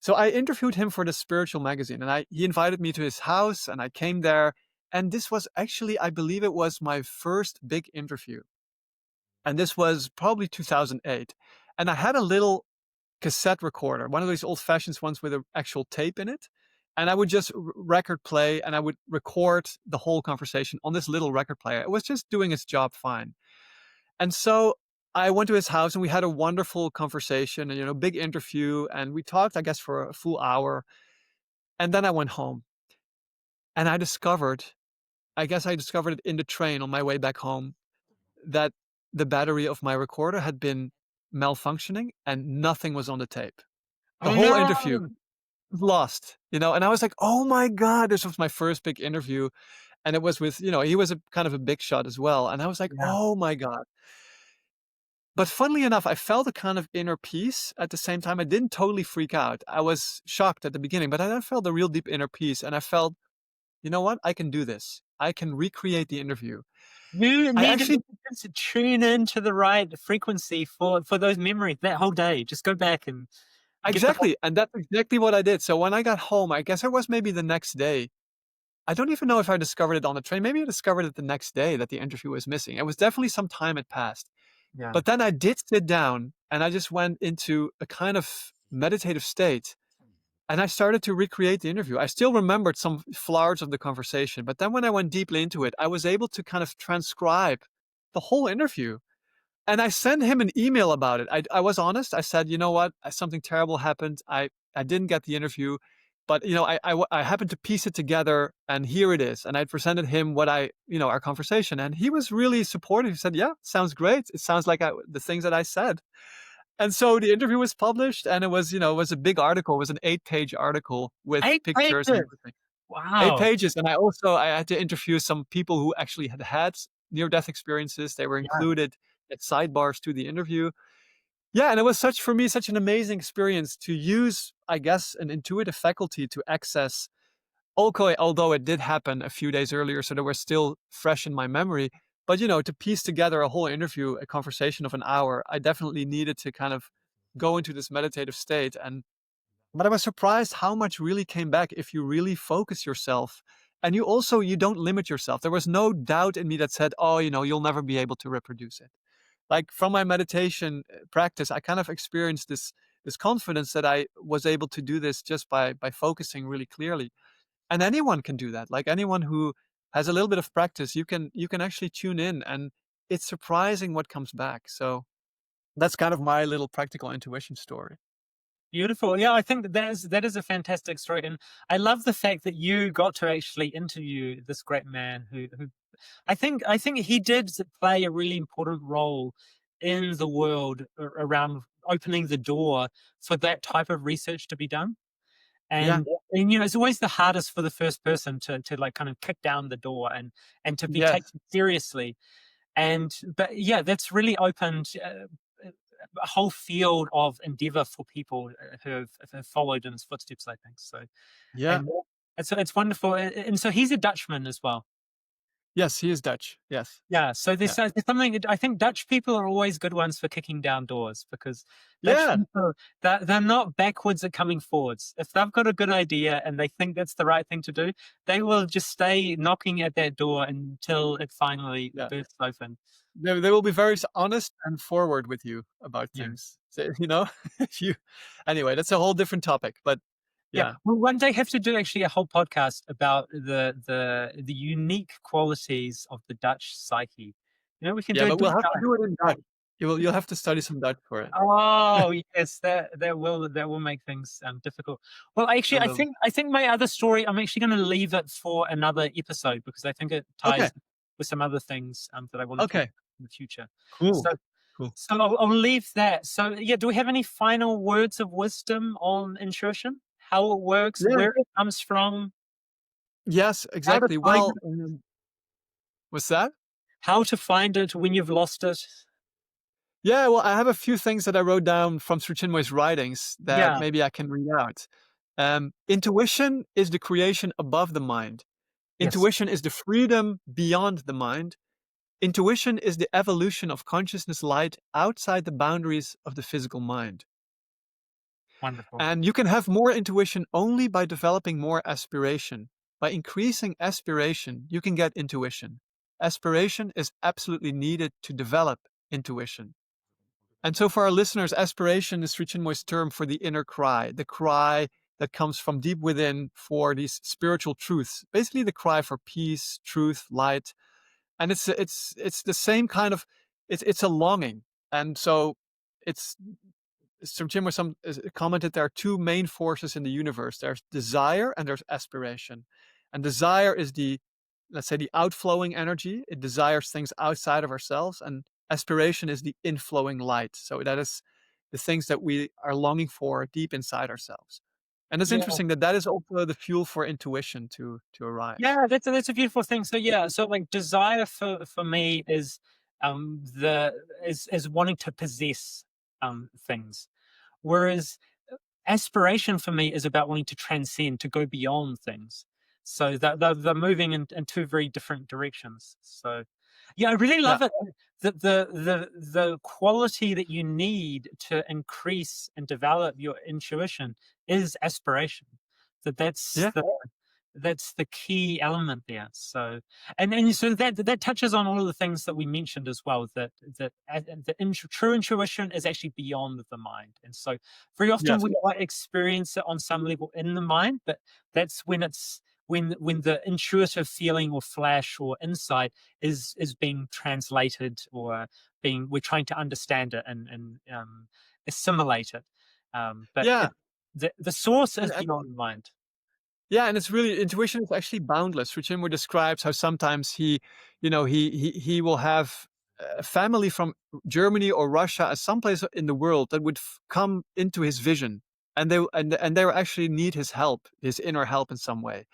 [SPEAKER 1] so I interviewed him for the Spiritual magazine, and he invited me to his house, and I came there. And this was actually, I believe, it was my first big interview. And this was probably 2008. And I had a little cassette recorder, one of those old-fashioned ones with an actual tape in it. And I would just record play and I would record the whole conversation on this little record player. It was just doing its job fine. And so I went to his house and we had a wonderful conversation, and, big interview. And we talked, I guess, for a full hour. And then I went home and I guess I discovered it in the train on my way back home, that the battery of my recorder had been malfunctioning and nothing was on the tape. The
[SPEAKER 2] Oh
[SPEAKER 1] whole interview
[SPEAKER 2] no.
[SPEAKER 1] was lost, and I was like, oh my God, this was my first big interview. And it was with, he was a kind of a big shot as well. And I was like,
[SPEAKER 2] Yeah.
[SPEAKER 1] oh my God. But funnily enough, I felt a kind of inner peace at the same time. I didn't totally freak out. I was shocked at the beginning, but I then felt a real deep inner peace. And I felt, you know what? I can do this. I can recreate the interview.
[SPEAKER 2] You
[SPEAKER 1] I
[SPEAKER 2] needed
[SPEAKER 1] actually,
[SPEAKER 2] to tune into the right frequency for those memories that whole day. Just go back and get the
[SPEAKER 1] exactly. And that's exactly what I did. So when I got home, I guess it was maybe the next day. I don't even know if I discovered it on the train. Maybe I discovered it the next day that the interview was missing. It was definitely some time had passed.
[SPEAKER 2] yeah.
[SPEAKER 1] But then I did sit down and I just went into a kind of meditative state and I started to recreate the interview. I still remembered some flowers of the conversation, but then when I went deeply into it, I was able to kind of transcribe the whole interview. And I sent him an email about it. I was honest. I said, you know what? Something terrible happened. I didn't get the interview, but I happened to piece it together and here it is. And I presented him our conversation, and he was really supportive. He said, yeah, sounds great. It sounds like the things that I said. And so the interview was published and it was a big article. It was an 8-page article with
[SPEAKER 2] 8
[SPEAKER 1] pictures and
[SPEAKER 2] pages.
[SPEAKER 1] everything. 8
[SPEAKER 2] Wow.
[SPEAKER 1] pages. And I had to interview some people who actually had near-death experiences. They were
[SPEAKER 2] Yeah.
[SPEAKER 1] included at sidebars to the interview. Yeah, and it was for me such an amazing experience to use, I guess, an intuitive faculty to access Okay, although it did happen a few days earlier, so they were still fresh in my memory. But to piece together a whole interview, a conversation of an hour, I definitely needed to kind of go into this meditative state. But I was surprised how much really came back if you really focus yourself. And you don't limit yourself. There was no doubt in me that said, oh, you'll never be able to reproduce it. Like from my meditation practice, I kind of experienced this confidence that I was able to do this just by focusing really clearly. And anyone can do that. Like anyone who has a little bit of practice, you can actually tune in, and it's surprising what comes back. So that's kind of my little practical intuition story.
[SPEAKER 2] Beautiful. Yeah, I think that is a fantastic story, and I love the fact that you got to actually interview this great man who I think he did play a really important role in the world around opening the door for that type of research to be done.
[SPEAKER 1] Yeah,
[SPEAKER 2] And it's always the hardest for the first person to like kind of kick down the door and to be
[SPEAKER 1] yes,
[SPEAKER 2] taken seriously. But yeah, that's really opened a whole field of endeavor for people who have followed in his footsteps, I think. So,
[SPEAKER 1] yeah,
[SPEAKER 2] and it's wonderful. And so he's a Dutchman as well.
[SPEAKER 1] yes. He is Dutch. Yes,
[SPEAKER 2] Yeah, so
[SPEAKER 1] yeah,
[SPEAKER 2] there's something that I think Dutch people are always good ones for kicking down doors because Dutch
[SPEAKER 1] yeah,
[SPEAKER 2] people, they're not backwards at coming forwards. If they've got a good idea and they think that's the right thing to do, they will just stay knocking at that door until it finally
[SPEAKER 1] yeah.
[SPEAKER 2] bursts open.
[SPEAKER 1] They will be very honest and forward with you about
[SPEAKER 2] Yeah.
[SPEAKER 1] things. So, you. Anyway, that's a whole different topic. But
[SPEAKER 2] Yeah,
[SPEAKER 1] yeah,
[SPEAKER 2] we'll one day have to do actually a whole podcast about the unique qualities of the Dutch psyche. We can
[SPEAKER 1] yeah.
[SPEAKER 2] do a
[SPEAKER 1] But we'll
[SPEAKER 2] deep
[SPEAKER 1] have to
[SPEAKER 2] dive.
[SPEAKER 1] do it in Dutch. You'll have to study some Dutch for it.
[SPEAKER 2] Oh yes, that will make things difficult. Well, actually,
[SPEAKER 1] A
[SPEAKER 2] I
[SPEAKER 1] little.
[SPEAKER 2] think I think my other story, I'm actually going to leave it for another episode because I think it
[SPEAKER 1] Okay.
[SPEAKER 2] ties with some other things that I want to talk
[SPEAKER 1] Okay.
[SPEAKER 2] about in the future.
[SPEAKER 1] Cool.
[SPEAKER 2] So
[SPEAKER 1] Cool.
[SPEAKER 2] so I'll leave that. So yeah, do we have any final words of wisdom on intuition? How it works,
[SPEAKER 1] Yeah.
[SPEAKER 2] where it comes from,
[SPEAKER 1] Yes,
[SPEAKER 2] how to
[SPEAKER 1] exactly.
[SPEAKER 2] find
[SPEAKER 1] Well,
[SPEAKER 2] it,
[SPEAKER 1] what's that?
[SPEAKER 2] how to find it when you've lost it?
[SPEAKER 1] Yeah, well, I have a few things that I wrote down from Sri Chinmoy's writings that
[SPEAKER 2] Yeah.
[SPEAKER 1] maybe I can read out. Intuition is the creation above the mind.
[SPEAKER 2] Yes.
[SPEAKER 1] Intuition is the freedom beyond the mind. Intuition is the evolution of consciousness light outside the boundaries of the physical mind.
[SPEAKER 2] Wonderful.
[SPEAKER 1] And you can have more intuition only by developing more aspiration. By increasing aspiration, you can get intuition. Aspiration is absolutely needed to develop intuition. And so, for our listeners, aspiration is Sri Chinmoy's term for the inner cry, the cry that comes from deep within for these spiritual truths. Basically, the cry for peace, truth, light, and it's the same kind of it's a longing. And so, it's Sir Jim was commented there are two main forces in the universe. There's desire and there's aspiration. And desire is let's say, the outflowing energy. It desires things outside of ourselves. And aspiration is the inflowing light. So that is the things that we are longing for deep inside ourselves. And it's
[SPEAKER 2] Yeah.
[SPEAKER 1] interesting that is also the fuel for intuition to arise.
[SPEAKER 2] Yeah, that's a beautiful thing. So yeah, so like desire for me is the is wanting to possess things. Whereas aspiration for me is about wanting to transcend, to go beyond things. So that they're moving in two very different directions. So yeah, I really
[SPEAKER 1] Yeah.
[SPEAKER 2] love it that the quality that you need to increase and develop your intuition is aspiration. That that's
[SPEAKER 1] Yeah.
[SPEAKER 2] the that's the key element there. So, and so that touches on all of the things that we mentioned as well. That true intuition is actually beyond the mind, and so very often
[SPEAKER 1] Yes.
[SPEAKER 2] we might experience it on some level in the mind, but that's when it's when the intuitive feeling or flash or insight is being translated or being we're trying to understand it and assimilate it. But
[SPEAKER 1] Yeah.
[SPEAKER 2] the source is
[SPEAKER 1] And
[SPEAKER 2] beyond the mind.
[SPEAKER 1] Yeah, and it's really intuition is actually boundless. Richimur describes how sometimes he will have a family from Germany or Russia or someplace in the world that would come into his vision, and they will actually need his help, his inner help in some way.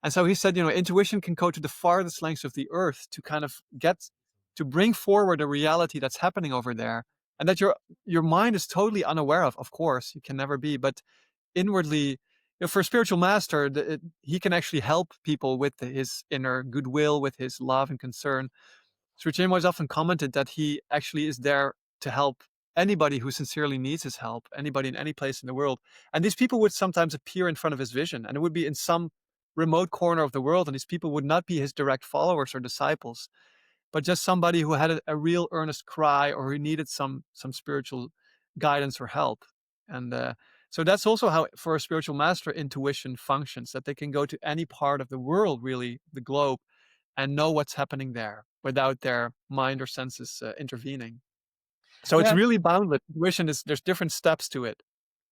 [SPEAKER 1] And so he said, intuition can go to the farthest lengths of the earth to kind of get to bring forward a reality that's happening over there, and that your mind is totally unaware of. Of course, you can never be, but inwardly for a spiritual master, he can actually help people with his inner goodwill, with his love and concern. Sri Chinmoy has often commented that he actually is there to help anybody who sincerely needs his help, anybody in any place in the world. And these people would sometimes appear in front of his vision, and it would be in some remote corner of the world, and these people would not be his direct followers or disciples, but just somebody who had a real earnest cry, or who needed some spiritual guidance or help. And so that's also how, for a spiritual master, intuition functions, that they can go to any part of the world, really, the globe, and know what's happening there without their mind or senses intervening. So it's
[SPEAKER 2] Yeah.
[SPEAKER 1] really boundless. Intuition there's different steps to it.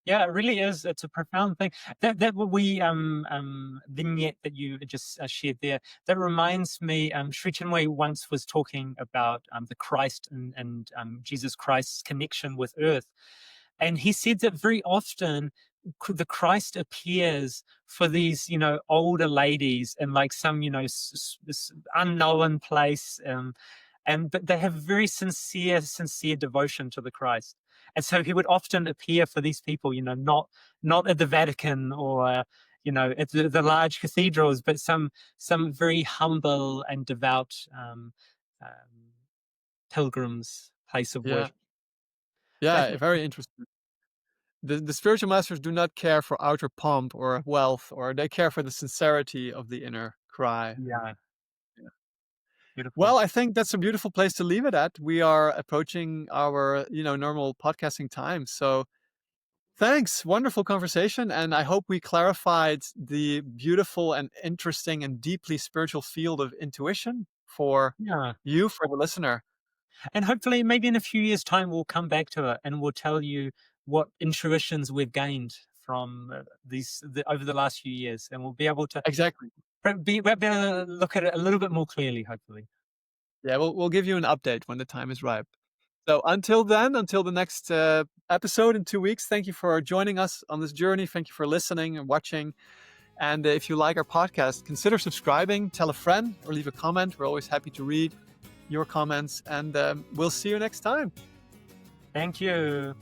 [SPEAKER 2] Yeah, it really is. It's a profound thing. That we vignette that you just shared there, that reminds me. Sri Chinmoy once was talking about the Christ and Jesus Christ's connection with Earth, and he said that very often the Christ appears for these, older ladies in like some, this unknown place, but they have very sincere devotion to the Christ. And so he would often appear for these people, not at the Vatican or at the large cathedrals, but some very humble and devout pilgrims' place of
[SPEAKER 1] Yeah,
[SPEAKER 2] worship.
[SPEAKER 1] yeah,
[SPEAKER 2] Fascinating.
[SPEAKER 1] very interesting. The spiritual masters do not care for outer pomp or wealth, or they care for the sincerity of the inner cry. And
[SPEAKER 2] Yeah,
[SPEAKER 1] yeah.
[SPEAKER 2] beautiful.
[SPEAKER 1] Well, I think that's a beautiful place to leave it at. We are approaching our normal podcasting time, so thanks. Wonderful conversation. And I hope we clarified the beautiful and interesting and deeply spiritual field of intuition for
[SPEAKER 2] Yeah.
[SPEAKER 1] you, for the listener.
[SPEAKER 2] And hopefully, maybe in a few years' time, we'll come back to it and we'll tell you what intuitions we've gained from over the last few years, and we'll be able to
[SPEAKER 1] Exactly.
[SPEAKER 2] we'll be able to look at it a little bit more clearly, hopefully.
[SPEAKER 1] Yeah, we'll give you an update when the time is ripe. So until then, until the next episode in 2 weeks, thank you for joining us on this journey. Thank you for listening and watching. And if you like our podcast, consider subscribing, tell a friend, or leave a comment. We're always happy to read your comments. And we'll see you next time.
[SPEAKER 2] Thank you.